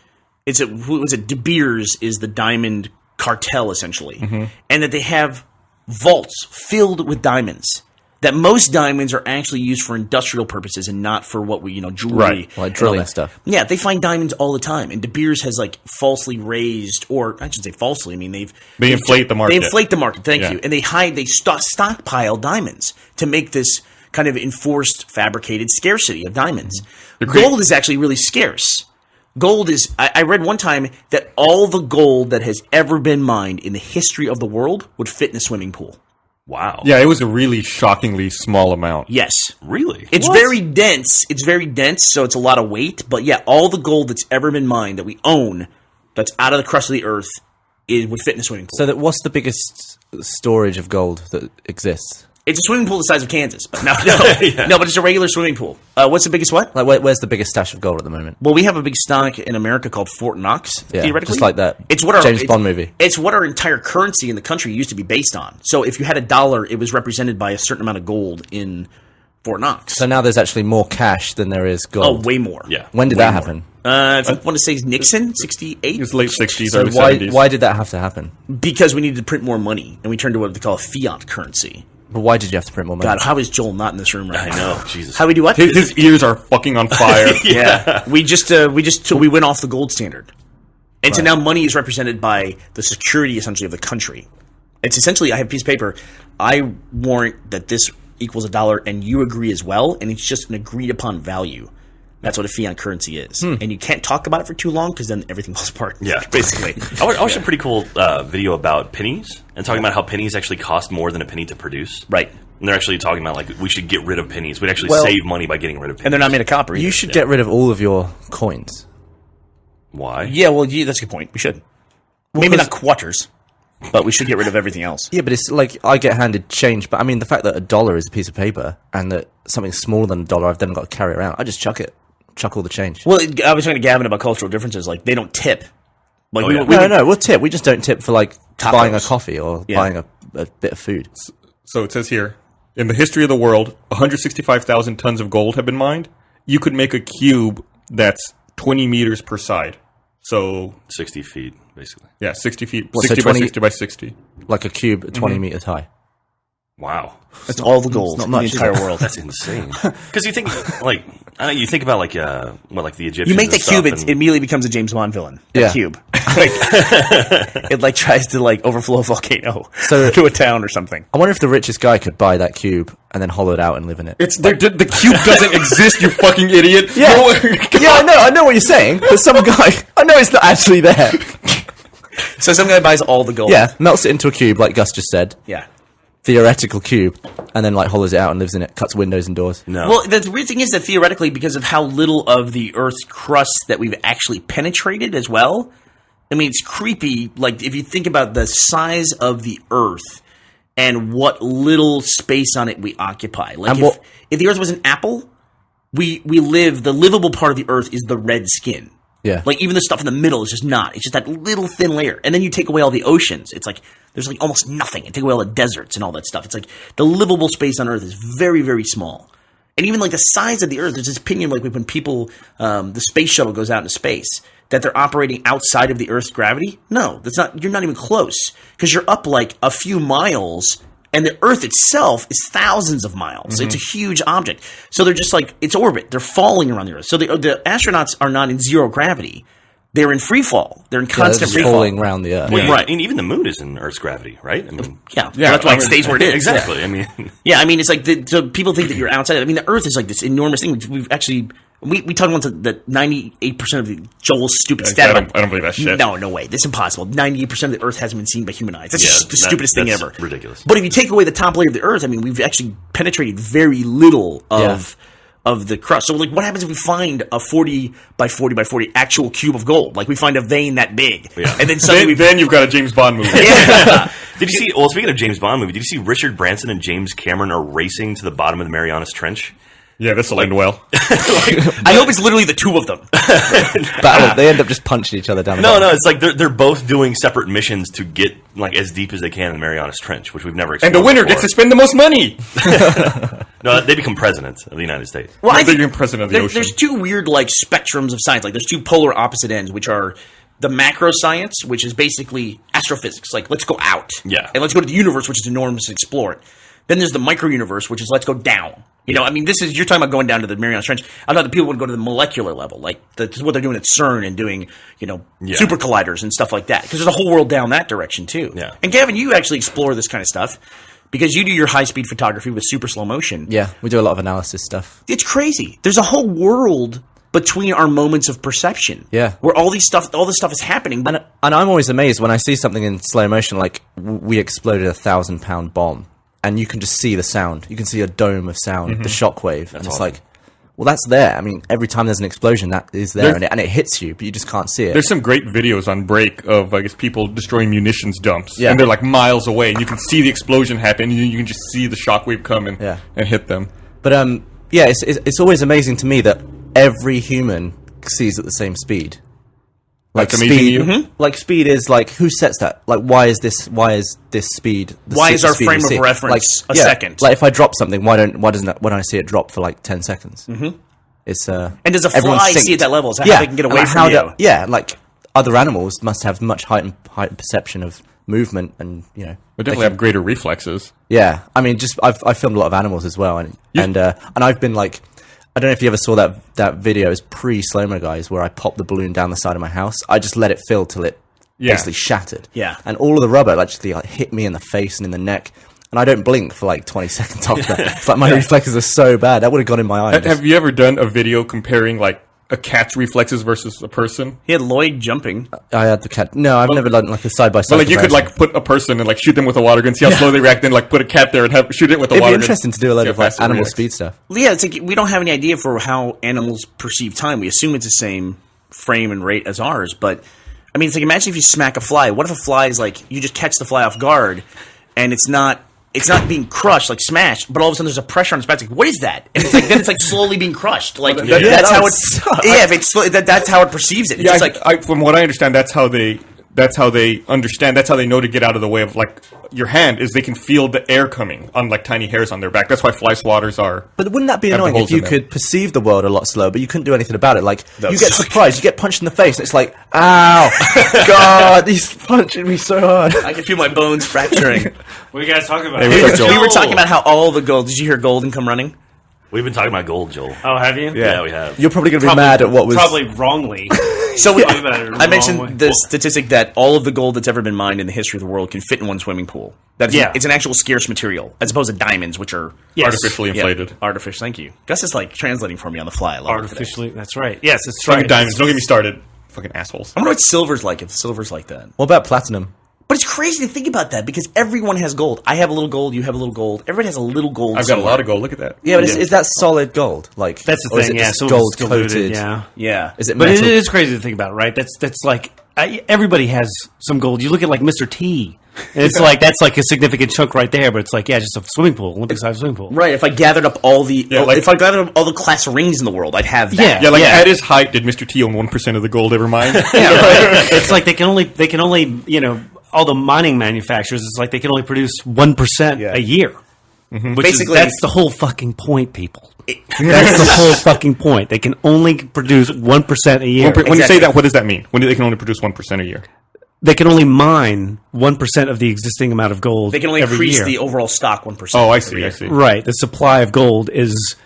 Who was it? De Beers is the diamond cartel essentially, and that they have vaults filled with diamonds. That most diamonds are actually used for industrial purposes and not for what we, jewelry, Right. Like and all drilling that. stuff. Yeah, they find diamonds all the time, and De Beers has like falsely raised, or I should say falsely. I mean, They inflate the market. They inflate the market. Thank Yeah. you, and they stockpile diamonds to make this kind of enforced, fabricated scarcity of diamonds. Gold is actually really scarce. Gold is. I read one time that all the gold that has ever been mined in the history of the world would fit in a swimming pool. Wow. Yeah, it was a really shockingly small amount. Yes. Really? It's very dense. It's very dense, so it's a lot of weight. But yeah, all the gold that's ever been mined that we own, that's out of the crust of the earth, would fit in a swimming pool. So what's the biggest storage of gold that exists? It's a swimming pool the size of Kansas, but no, but it's a regular swimming pool. What's the biggest what? Like, where's the biggest stash of gold at the moment? Well, we have a big stock in America called Fort Knox. Yeah, theoretically, just like that It's what our James Bond movie. It's what our entire currency in the country used to be based on. So if you had $1, it was represented by a certain amount of gold in Fort Knox. So now there's actually more cash than there is Oh, gold. way more. Yeah. When did that happen? I want to say Nixon, 68. It was late 60s, So early why 70s. why did that have to happen? Because we needed to print more money, and we turned to what they call a fiat currency. But why did you have to print more money? God, how is Joel not in this room right I now? know. Jesus. How we do what? His ears are fucking on fire. Yeah, we went off the gold standard, and so now money is represented by the security essentially of the country. It's essentially I have a piece of paper. I warrant that this equals $1, and you agree as well, and it's just an agreed upon value. That's what a fiat currency is, and you can't talk about it for too long because then everything falls apart. Yeah. basically. I watched a pretty cool video about pennies and talking about how pennies actually cost more than a penny to produce. Right, And they're actually talking about like we should get rid of pennies. We'd actually Well- save money by getting rid of pennies. and they're not made of copper. You either. should get rid of all of your coins. Why? Yeah, well, that's a good point. We should. Maybe not quarters, but we should get rid of everything else. Yeah, but it's like I get handed change, but I mean the fact that $1 is a piece of paper and that something smaller than $1 I've then got to carry around, I just chuck it. Chuck all the change. Well, I was talking to Gavin about cultural differences. Like, they don't tip. Like, yeah. No, we'll tip. We just don't tip for like Tacos. buying a coffee or Yeah. buying a bit of food. So it says here, in the history of the world, 165,000 tons of gold have been mined. You could make a cube that's 20 meters per side. So, 60 feet, basically. yeah, 60 feet, What, so 60 by 20 60 by 60. Like a cube 20 meters high. Wow. That's all the gold not in much, the is entire it? world. That's insane. Because you think like you think about like the Egyptians. You make the and cube, stuff, it immediately becomes a James Bond villain. The Yeah. cube. It like tries to like overflow a volcano So- to a town or something. I wonder if the richest guy could buy that cube and then hollow it out and live in it. It's the cube doesn't exist, you fucking idiot. Yeah. No- Yeah, I know what you're saying, but some guy, I know it's not actually there. So some guy buys all the gold. Yeah, melts it into a cube, like Gus just said. Yeah. Theoretical cube, and then like hollows it out and lives in it, cuts windows and doors. No. Well, the weird thing is that theoretically, because of how little of the Earth's crust that we've actually penetrated as well, I mean, it's creepy. Like, if you think about the size of the Earth and what little space on it we occupy. Like, And if the Earth was an apple, the livable part of the Earth is the red skin. Yeah. Like, even the stuff in the middle is just not. It's just that little thin layer. And then you take away all the oceans. It's like, there's like almost nothing. And take away all the deserts and all that stuff. It's like, the livable space on Earth is very, very small. And even like the size of the Earth, there's this opinion like when people, the space shuttle goes out into space, that they're operating outside of the Earth's gravity. No, you're not even close. Because you're up like a few miles, and the Earth itself is thousands of miles. It's a huge object. So they're just like, it's orbit. They're falling around the Earth. So the astronauts are not in zero gravity. They're in free fall. They're in Yeah, they're constant just free fall. falling around the earth. Well, right. And even the moon is in Earth's gravity, right? I mean, Yeah, that's why it stays where it is. Exactly. I mean, Yeah, I mean, it's like so people think that you're outside. I mean, the Earth is like this enormous thing. We've actually we talked once that 98% of the Joel's stupid stat. I don't believe that shit. No way. That's impossible. 98% of the Earth hasn't been seen by human eyes. That's Yeah, just the stupidest thing that's ever. ridiculous. But if you take away the top layer of the Earth, I mean, we've actually penetrated very little of the crust. So, like, what happens if we find a 40 by 40 by 40 actual cube of gold? Like, we find a vein that big, Yeah. and then suddenly then you've got a James Bond movie. did you see? Well, speaking of James Bond movie, did you see Richard Branson and James Cameron are racing to the bottom of the Marianas Trench? Yeah, this will end well. I hope it's literally the two of them. Battle. They end up just punching each other down the No, bottom. it's like they're both doing separate missions to get like as deep as they can in the Marianas Trench, which we've never And explored the winner before. gets to spend the most money. No, they become presidents of the United States. Well, I They're think president of the ocean. there's two weird like spectrums of science. Like there's two polar opposite ends, which are the macro science, which is basically astrophysics. Like let's go out, Yeah. and let's go to the universe, which is enormous, and explore it. Then there's the micro universe, which is let's go down. You know, I mean, you're talking about going down to the Marianas Trench. I thought the people would go to the molecular level, like that's what they're doing at CERN and doing, super colliders and stuff like that. Because there's a whole world down that direction too. Yeah. And Gavin, you actually explore this kind of stuff because you do your high speed photography with super slow motion. Yeah, we do a lot of analysis stuff. It's crazy. There's a whole world between our moments of perception. Yeah. Where all this stuff is happening. But And I'm always amazed when I see something in slow motion, like we exploded a 1,000-pound bomb, and you can just see the sound. You can see a dome of sound, the shockwave, and it's awesome. like, well, that's there. I mean, every time there's an explosion, that is there, There- and it hits you, but you just can't see it. There's some great videos on Break of, I guess, people destroying munitions dumps. Yeah. And they're like miles away, and you can see the explosion happen, and you can just see the shockwave come and hit them. But yeah, it's always amazing to me that every human sees at the same speed. Like That's amazing speed, to you? like speed is like, who sets that? Like, why is this speed? Why is our speed frame we of see? reference like, a second? Like if I drop something, why don't I see it drop for like 10 seconds? Mm-hmm. It's and does a everyone's fly synced. see at that level? Is that how they can get away like from you? Like other animals must have much heightened perception of movement, and They definitely have greater reflexes. yeah. I mean, just I've filmed a lot of animals as well, and I've been like, I don't know if you ever saw that video. It's pre-slow-mo, guys, where I popped the balloon down the side of my house. I just let it fill till it basically shattered. Yeah. And all of the rubber actually hit me in the face and in the neck. And I don't blink for like 20 seconds after that. It's like my reflexes are so bad. That would have gone in my eye. Have you ever done a video comparing, like, a cat's reflexes versus a person? He had Lloyd jumping. I had the cat. No, I've never done like a side-by-side. So, like, you could, comparison. like, put a person and, like, shoot them with a water gun, see how slow they react, then, like, put a cat there and shoot it with a It'd be water gun. interesting to do a lot see of how like fast it animal reacts. speed stuff. Yeah, it's like we don't have any idea for how animals perceive time. We assume it's the same frame and rate as ours, but I mean, it's like imagine if you smack a fly. What if a fly is like you just catch the fly off guard, and it's not being crushed, like smashed, but all of a sudden there's a pressure on its back. It's like, what is that? And it's like then it's like slowly being crushed. Like that- that's that how would it. suck. Yeah, if it's that's how it perceives it. It's Yeah, just like from what I understand, that's how they understand. That's how they know to get out of the way of, like, your hand, is they can feel the air coming on, like, tiny hairs on their back. That's why fly swatters are. But wouldn't that be Have the annoying if holes you in them. could perceive the world a lot slower, but you couldn't do anything about it? Like, That you would get suck. surprised, you get punched in the face, and it's like, ow, God, he's punching me so hard. I can feel my bones fracturing. What are you guys talking about? Hey, what's up, Joel? We were talking about how all the gold. Did you hear Golden come running? We've been talking about gold, Joel. Oh, have you? Yeah, we have. You're probably going to be mad at what was... probably wrongly. So Talking about it I wrong mentioned way. the statistic that all of the gold that's ever been mined in the history of the world can fit in one swimming pool. That is, Yeah. it's an actual scarce material as opposed to diamonds, which are Yes. Artificially inflated. artificial. Thank you. Gus is like translating for me on the fly. I love it today. Artificially, that's right. Yes, it's Fucking right. diamonds. Don't get me started. Fucking assholes. I wonder what silver's like if silver's like that. What about platinum? But it's crazy to think about that because everyone has gold. I have a little gold. You have a little gold. Everybody has a little gold. I've got a somewhere. lot of gold. Look at that. Yeah, but is that solid gold? Like, That's the or is thing. it Yeah, just some of it's gold diluted, coated? Yeah, Yeah. Is it but metal? it is crazy to think about, right? That's like everybody has some gold. You look at like Mr. T, and it's like that's like a significant chunk right there. But it's like just a swimming pool, Olympic-sized swimming pool. Right. If I gathered up all the like- if I gathered up all the class rings in the world, I'd have that. Yeah, like, Yeah. at his height, did Mr. T own 1% of the gold ever mined? Yeah, right. It's like they can only all the mining manufacturers. It's like they can only produce 1% a year. Which Basically- that's the whole fucking point, people. That's the whole fucking point. They can only produce 1% a year. When you say that, what does that mean? When they can only produce 1% a year? They can only mine 1% of the existing amount of gold. They can only every increase year. the overall stock 1%. Oh, I see. I see. Right. The supply of gold is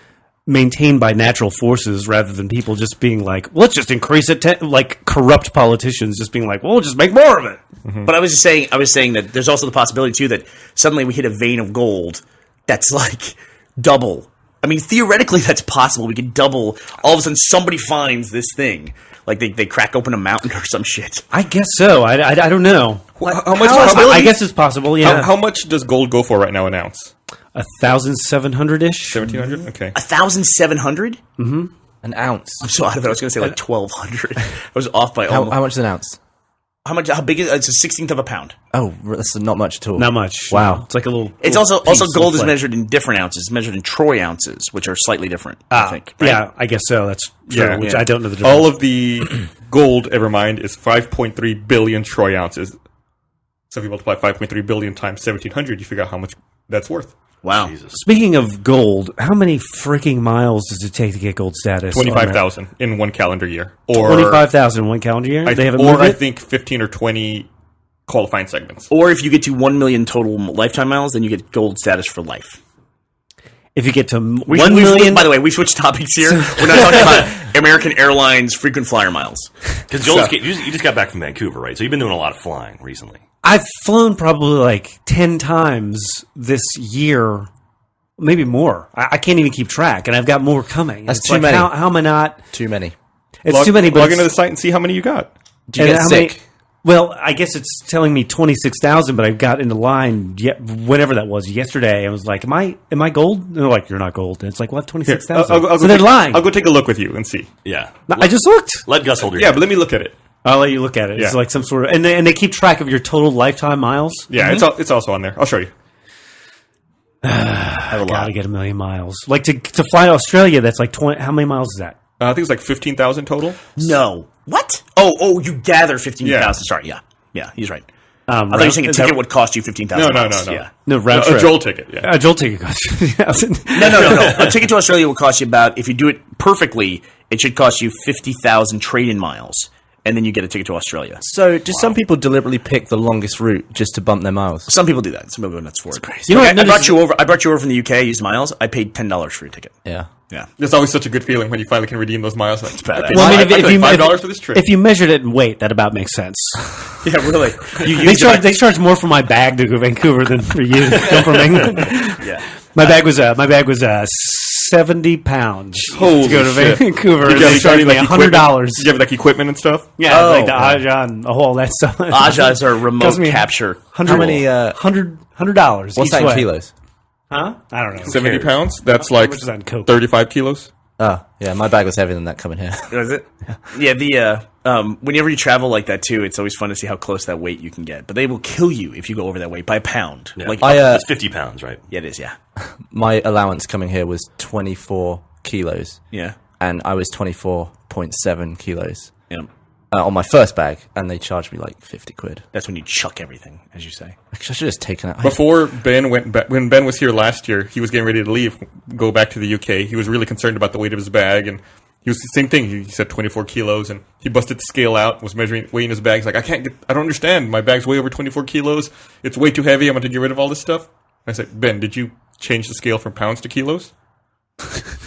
maintained by natural forces rather than people just being like, well, let's just increase it. Like corrupt politicians just being like, well, we'll just make more of it. But I was saying that there's also the possibility too that suddenly we hit a vein of gold that's like double. I mean, theoretically, that's possible. We could double. All of a sudden, somebody finds this thing, like they crack open a mountain or some shit. I guess so. I don't know. How much? I guess it's possible. Yeah. How much does gold go for right now an ounce? 1,700-ish. 1,700. Okay. 1,700? An ounce. I'm so out of it. I was going to say like 1,200. I was off by almost. How much is an ounce? How big is it? It's a 16th of a pound. Oh, that's not much at all. Not much. Wow. It's like a little. It's little also piece gold of is flake. measured in different ounces. It's measured in troy ounces, which are slightly different. I think. Right? Yeah, I guess so. That's true. Yeah. Which Yeah. I don't know the difference. All of the gold, ever mind, is 5.3 billion troy ounces. So if you multiply 5.3 billion times 1,700, you figure out how much that's worth. Wow. Speaking of gold, how many freaking miles does it take to get gold status? 25,000 in one calendar year. Or 25,000 one calendar year. They haven't moved I it? think 15 or 20 qualifying segments. Or if you get to 1 million total lifetime miles, then you get gold status for life. If you get to We 1 should- million, By the way, we switched topics here. We're not talking about American Airlines frequent flyer miles. Because Joel, you just got back from Vancouver, right? So you've been doing a lot of flying recently. I've flown probably like 10 times this year, maybe more. I can't even keep track, and I've got more coming. That's It's too like, many. How am I not? Too many. It's too many, but Log it's- into the site and see how many you got. Do you and get how sick? many- well, I guess it's telling me 26,000, but I got into line whenever that was yesterday. I was like, "Am I gold?" And they're like, "You're not gold." And it's like, "Well, I have 26,000." I'll So they're lying. I'll go take a look with you and see. Yeah. No, I just looked. Let Gus hold your Yeah, hand. but let me look at it. I'll let you look at it. It's Yeah. like some sort of, and they keep track of your total lifetime miles. Yeah, it's also on there. I'll show you. I gotta get 1 million miles. Like to fly to Australia, that's like 20. How many miles is that? I think it's like 15,000 total. No. What? Oh, you gather 15,000. Yeah. Sorry, yeah, he's right. I thought you were saying a ticket would cost you 15,000. No. Yeah. No, round A trip. Joel ticket, yeah. A Joel ticket costs 50,000. No. A ticket to Australia will cost you about, if you do it perfectly, it should cost you 50,000 trade-in miles, and then you get a ticket to Australia. So, do some people deliberately pick the longest route just to bump their miles? Some people do that. Some people go nuts for it. You know what I I've brought you over. I brought you over from the UK. I used miles. I paid $10 for your ticket. Yeah. Yeah. It's always such a good feeling when you finally can redeem those miles. Like, badass. Well, I mean, I paid $5 for this trip. if you measured it in weight, that about makes sense. Yeah, really. They charge more for my bag to go to Vancouver than for you to come from England. Yeah. My bag was 70 pounds Holy to go to shit. Vancouver. Did And you they have charged me equipment? $100. Did you have like equipment and stuff? Yeah, Oh, like the Aja and all that stuff. Ajas are remote Cost me capture. How many? $100. What's that in kilos? Huh? I don't know. 70 pounds? That's like much is that in Coke? 35 kilos. Oh, yeah. My bag was heavier than that coming here. Was it? Yeah. Whenever you travel like that too, it's always fun to see how close that weight you can get. But they will kill you if you go over that weight by a pound. Yeah. Like, It's 50 pounds, right? yeah, it is. Yeah. My allowance coming here was 24 kilos, Yeah. and I was 24.7 kilos Yeah. on my first bag, and they charged me like 50 quid. That's when you chuck everything, as you say. I should have just taken it. Before Ben went back, when Ben was here last year, he was getting ready to leave, go back to the UK. He was really concerned about the weight of his bag, and he was the same thing. He said 24 kilos, and he busted the scale out, was weighing his bag. He's like, I don't understand. My bag's way over 24 kilos. It's way too heavy. I'm going to get rid of all this stuff. I said, Ben, did you change the scale from pounds to kilos?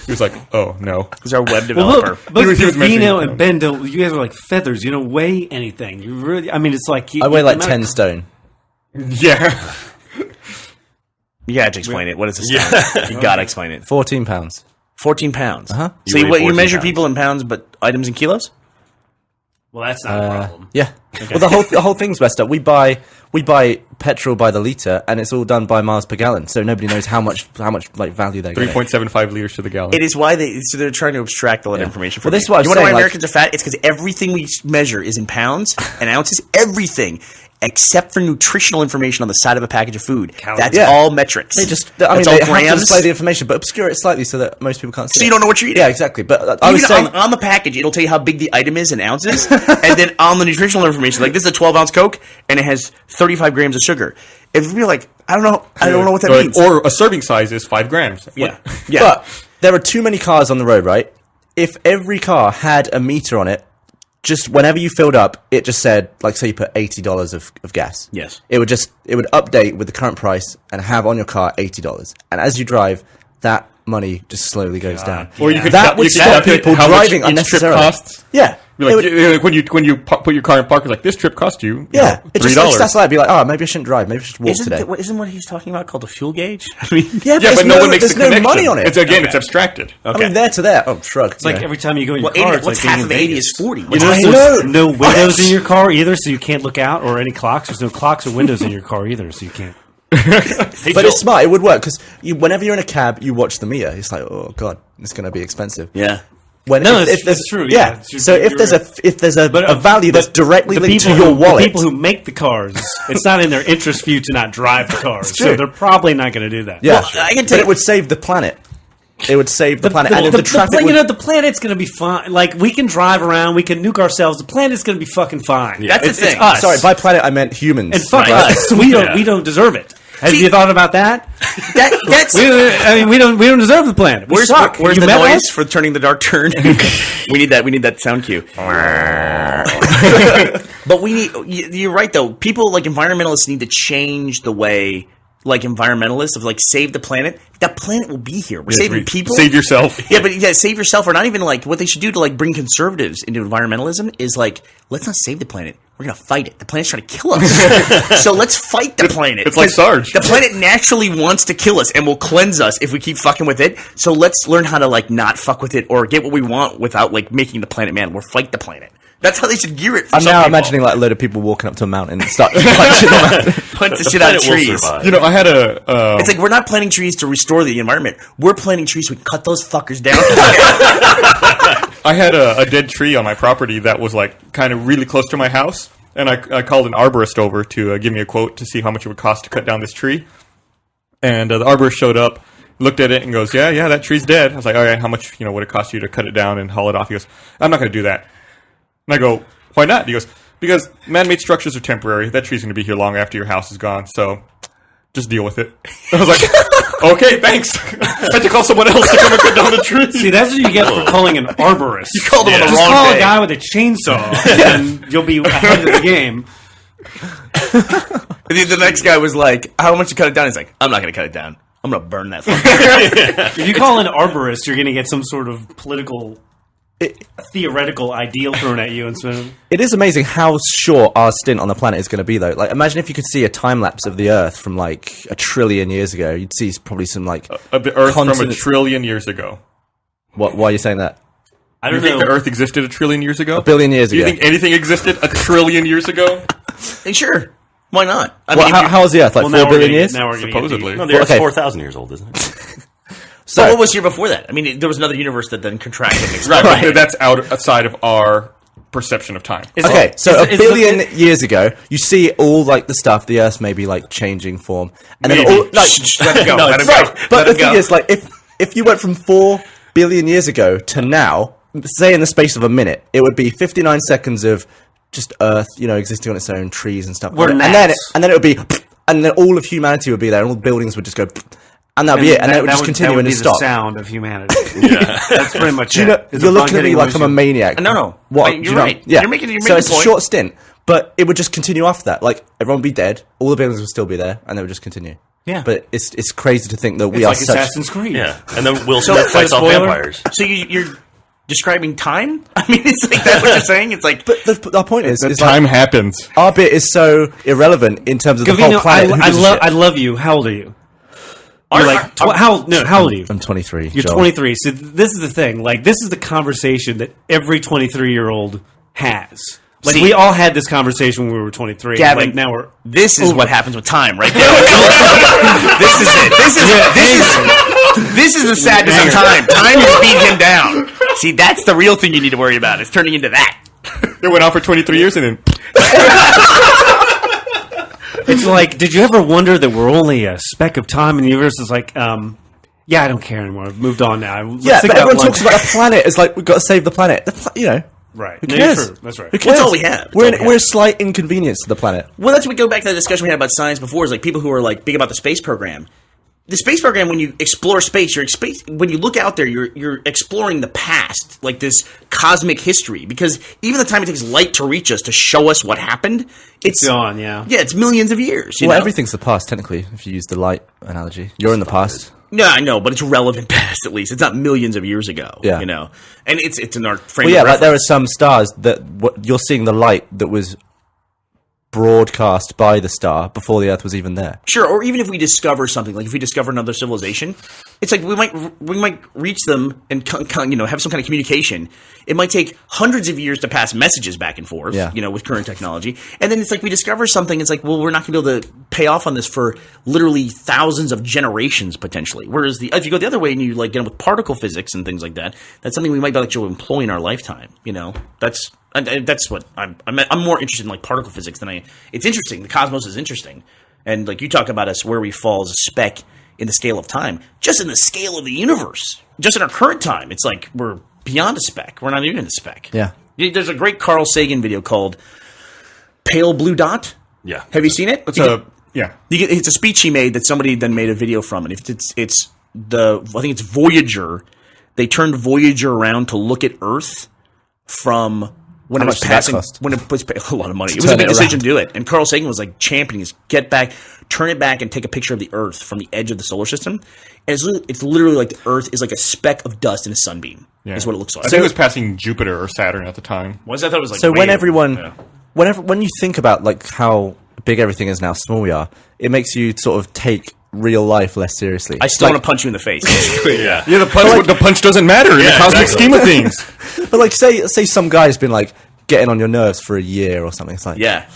He was like, oh, no. He's our web Well, developer. look, both He was measuring Vino it and down. Ben, don't, you guys are like feathers. You don't weigh anything. You really, I mean, it's like I weigh like the 10 amount of- stone. Yeah. You gotta explain it. What is this? Yeah. You gotta explain it. 14 pounds. 14 pounds. Uh-huh. So You you, weigh you 14 measure pounds. people in pounds, but items in kilos? Well, that's not a problem. Yeah. Well, the whole thing's messed up. We buy petrol by the liter, and it's all done by miles per gallon. So nobody knows how much like value they're getting. 3.75 liters to the gallon. It is why they're trying to abstract all that information from Well, this you. is what I'm You wanna know why saying, like- Americans are fat? It's because everything we measure is in pounds and ounces. Everything. Except for nutritional information on the side of a package of food. That's Yeah. all metrics. They just, That's I mean, all they have to grams. display the information, but obscure it slightly so that most people can't see. So it. you don't know what you're eating. Yeah, exactly. But I was Even saying, on the package, it'll tell you how big the item is in ounces, and then on the nutritional information, like this is a 12-ounce Coke, and it has 35 grams of sugar. If you're like, I don't know what that means. Or a serving size is 5 grams. Yeah, What? yeah. but there are too many cars on the road, right? If every car had a meter on it, just whenever you filled up, it just said, like, say you put $80 of gas. Yes. It would update with the current price and have on your car $80. And as you drive, that money just slowly goes down. Or you could That would you could stop calculate people how much driving each trip unnecessarily. costs. Yeah. Be It like, would- when you put your car in park, it's like, this trip cost you, yeah. It just $3. that's like, be like, oh, maybe I shouldn't drive. Maybe I should walk today. Isn't what he's talking about called a fuel gauge? I mean, Yeah, Yeah, but no one makes there's the no connection. money on it. It's it's abstracted. I mean, there to there. Oh, shrug. It's like every time you go in your well, car, 80, it's what's like half being of in 80 Vegas. is 40. You What's notice I there's know. no windows in your car either, so you can't look out, or any clocks. There's no clocks or windows in your car either, so you can't. Hey, But Joel, it's smart. It would work because whenever you're in a cab, you watch the meter. It's like, oh god, it's going to be expensive. Yeah. When No, if it's there's true, Yeah. yeah. So if there's a value that's directly linked to your wallet, the people who make the cars, it's not in their interest for you to not drive the cars. true. So they're probably not going to do that. yeah, Well, I can but tell it would save the planet. It would save the planet, and if the traffic. you would- know, the planet's going to be fine. Like, we can drive around, we can nuke ourselves. The planet's going to be fucking fine. That's the It's thing. us. Sorry, by planet I meant humans. and fuck Right. us. We don't deserve it. Have See- you thought about that? That's We don't deserve the planet. We suck. where's You the met noise us? for turning the dark turn? we need that sound cue. But we need. You're right though. People like environmentalists need to change the way. Like environmentalists of like save the planet. That planet will be here. We're saving people. Save yourself. Yeah, but save yourself, or not even like what they should do to like bring conservatives into environmentalism is like, let's not save the planet. We're gonna fight it. The planet's trying to kill us, so let's fight the planet. It's like Sarge. The planet naturally wants to kill us and will cleanse us if we keep fucking with it. So let's learn how to like not fuck with it or get what we want without like making the planet man. We'll fight the planet. That's how they should gear it. For I'm some now people. imagining like a load of people walking up to a mountain and start punching them out. Punch the The shit out of planet will trees. survive. You know, I had a. It's like we're not planting trees to restore the environment. We're planting trees so we can cut those fuckers down. I had a dead tree on my property that was like kind of really close to my house, and I called an arborist over to give me a quote to see how much it would cost to cut down this tree. And the arborist showed up, looked at it, and goes, "Yeah, that tree's dead." I was like, "All right, how much would it cost you to cut it down and haul it off?" He goes, "I'm not going to do that." And I go, "Why not?" He goes, "Because man-made structures are temporary. That tree's going to be here long after your house is gone, so just deal with it." I was like, "Okay, thanks." I had to call someone else to come and cut down the tree. See, that's what you get for calling an arborist. You called him on the Just wrong call day. a guy with a chainsaw, and you'll be ahead of the game. The next guy was like, "How much to cut it down?" He's like, "I'm not going to cut it down. I'm going to burn that fucker." If you call an arborist, you're going to get some sort of political, theoretical ideal thrown at you. And so, It is amazing how short our stint on the planet is going to be, though. Like, imagine if you could see a time lapse of the Earth from like 1 trillion years ago. You'd see probably some like. Of the Earth from a continent- trillion years ago. What? Why are you saying that? I You don't think know. the Earth existed 1 trillion years ago? 1 billion years Do you ago. think anything existed 1 trillion years ago? Hey, sure. Why not? I Well, mean, how is the Earth? Like Well, 4 now we're billion gonna years? Now we're gonna Supposedly. No, the Earth's okay. 4,000 years old, isn't it? so what was here before that? I mean, there was another universe that then contracted and Right, expanded. but that's outside of our perception of time. Okay, so is a billion years ago, you see all like the stuff, the Earth's maybe like changing form, and then Maybe. all like Let it go. No, let it it's go. right. But Let the it thing go. is, like, if you went from 4 billion years ago to now, say in the space of a minute, it would be 59 seconds of just Earth, existing on its own, trees and stuff. We're and gnats. then it would be, and then all of humanity would be there, and all the buildings would just go, and that'd be it, and then it would just continue that would and be stop. the sound of humanity. Yeah, that's pretty much Do you it. know, Is you're a looking at bug me hitting like I'm a windshield. maniac. No. What? You're do you know? right. Yeah. You're making so a it's a point. short stint, but it would just continue after that. Like everyone would be dead, all the buildings would still be there, and they would just continue. Yeah. But it's crazy to think that we It's are like such. Assassin's Creed. Yeah. And then Will So, Smith fights off spoiler? vampires. So you're describing time? I mean, it's like that's what you're saying. It's like But our point is Time happens. like, our bit is so irrelevant in terms of the whole Gavino, planet. Who gives a shit? I love you. How old are you? You're like how old are you? I'm 23. You're Joel. 23. So this is the thing. Like, this is the conversation that every 23-year-old has. Like, See- we all had this conversation when we were 23. Gavin, Like, now we're this is what happens with time, right there. This is it. This is the sadness of time. Time has beat him down. See, that's the real thing you need to worry about. It's turning into that. It went on for 23 years and then It's like, did you ever wonder that we're only a speck of time in the universe? It's like, yeah, I don't care anymore. I've moved on now. Let's Yeah, think but everyone lunch. talks about a planet as like we've got to save the planet. Right. Who No, cares? you're true. That's right. Who cares? That's all we have. That's We're all we have. we're a slight inconvenience to the planet. Well, that's what we go back to the discussion we had about science before. Is like people who are like big about the space program. The space program, when you explore space, when you look out there, you're exploring the past, like this cosmic history. Because even the time it takes light to reach us to show us what happened, it's Gone, yeah. Yeah, it's millions of years. You Well, know? everything's the past, technically, if you use the light analogy. You're in the past. No, I know, but it's relevant past at least. It's not millions of years ago. Yeah. You know, and it's in our frame. Well, yeah, of like there are reference. some stars that you're seeing the light that was broadcast by the star before the Earth was even there. Sure, or even if we discover something, like if we discover another civilization, it's like we might reach them and have some kind of communication. It might take hundreds of years to pass messages back and forth, with current technology. And then it's like we discover something. It's like, well, we're not going to be able to pay off on this for literally thousands of generations potentially. Whereas if you go the other way and you like get with particle physics and things like that, that's something we might be able to employ in our lifetime. That's what I'm more interested in, like particle physics than it's interesting. The cosmos is interesting. And like you talk about us where we fall as a speck in the scale of time, just in the scale of the universe, just in our current time, it's like we're beyond a speck. We're not even a speck. Yeah. There's a great Carl Sagan video called Pale Blue Dot. Yeah. Have you seen it? Yeah. It's a speech he made that somebody then made a video from. And I think it's Voyager. They turned Voyager around to look at Earth from when How it was much did that passing. cost? When it was a lot of money. It was a big decision to do it. And Carl Sagan was like championing this: get back, turn it back, and take a picture of the Earth from the edge of the solar system. And it's literally like the Earth is like a speck of dust in a sunbeam. Yeah. Is what it looks like. I think it was passing Jupiter or Saturn at the time. I thought it was like So when way- when you think about like how big everything is now, small we are, it makes you sort of take real life less seriously. I still want to punch you in the face. Yeah. Yeah, the punch doesn't matter in the cosmic scheme of things. But like, say some guy's been like getting on your nerves for a year or something. It's like, Yeah.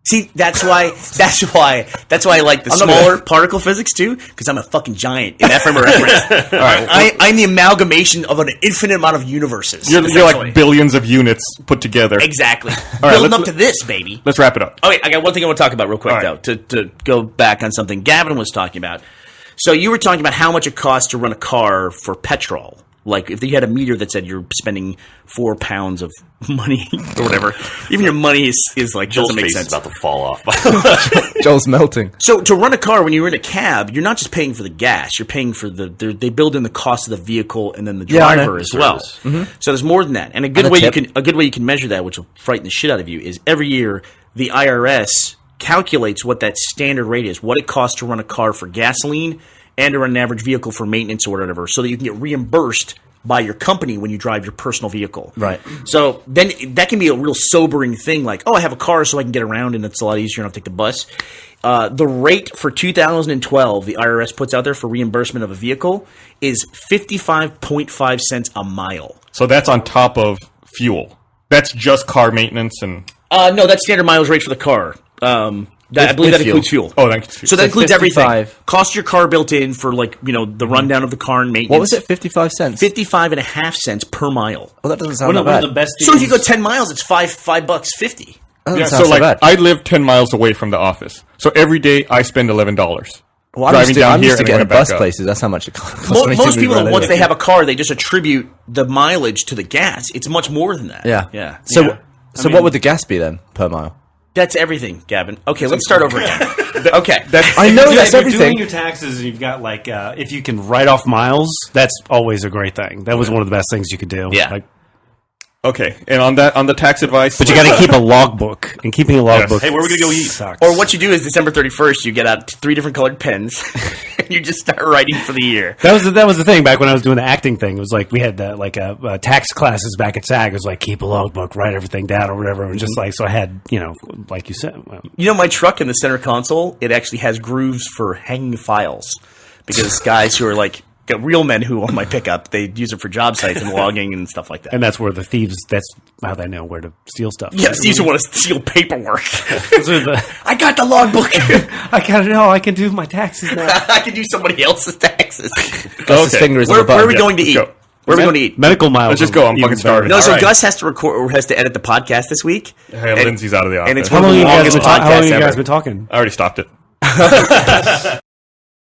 See, that's why I like the smaller particle physics too, because I'm a fucking giant in that frame of reference. All right, I'm the amalgamation of an infinite amount of universes. You're essentially. like billions of units put together. Exactly. right, Building let's- up to this, baby. Let's wrap it up. Okay, I got one thing I want to talk about real quick, All right. though, to go back on something Gavin was talking about. So you were talking about how much it costs to run a car for petrol. Like, if you had a meter that said you're spending 4 pounds of money or whatever, even your money is like, Joel's doesn't make face sense. is about to fall off. Joel's melting. So to run a car when you're in a cab, you're not just paying for the gas. You're paying for they build in the cost of the vehicle and then the Yeah, I know. driver as well. Service. So there's more than that. And a good And a way tip. you can measure that, which will frighten the shit out of you, is every year the IRS calculates what that standard rate is, what it costs to run a car for gasoline and to run an average vehicle for maintenance or whatever, so that you can get reimbursed by your company when you drive your personal vehicle. Right. So then that can be a real sobering thing, like, oh, I have a car so I can get around and it's a lot easier, I don't have to take the bus. The rate for 2012 the IRS puts out there for reimbursement of a vehicle is 55.5 cents a mile. So that's on top of fuel. That's just car maintenance and... No, that's standard mileage rate for the car. I believe that includes fuel. Oh, that includes fuel. So that includes 55. everything. Cost of your car built in for, like, the rundown of the car and maintenance. What was it? 55 cents. 55.5 cents per mile. Well, that doesn't sound One that of bad. the best So if you go deals- 10 miles, it's $5.50. That Yeah, doesn't so sound like, bad. I live 10 miles away from the office. So every day I spend $11. Well, I'm driving used to, down I'm here used to and getting going back bus up. places. That's how much it costs. me to Most move people, around once they anyway. have a car, they just attribute the mileage to the gas. It's much more than that. Yeah. Yeah. So, Yeah. so what would the gas be then per mile? That's everything, Gavin. Okay, let's start over again. Okay. I know If that's you're everything. doing your taxes and you've got like, if you can write off miles, that's always a great thing. That was one of the best things you could do. Yeah. Like, Okay, and on the tax advice... but you got to keep a logbook, and keeping a logbook. Hey, where are we gonna go eat? Sucks. Or what you do is December 31st, you get out 3 different colored pens, and you just start writing for the year. That was the thing back when I was doing the acting thing. It was like we had tax classes back at SAG. It was like keep a logbook, write everything down or whatever. And just like so, I had like you said. My truck in the center console, it actually has grooves for hanging files, because guys who are like real men who own my pickup, they use it for job sites and logging and stuff like that. And that's where the thieves. That's how they know where to steal stuff. Yes, these who want to steal paperwork. Those are the- I got the logbook. I gotta know. I can do my taxes now. I can do somebody else's taxes. Gus's finger is on the Where are we button. going to eat? go. Where are we going to eat? Medical miles. Let's just go. I'm even fucking starving. better. No, so All right. Gus has to record or has to edit the podcast this week. Hey, And- Lindsay's out of the office. and it's How one of long the have you longest guys been podcasts how long have you ever. guys been talking? I already stopped it.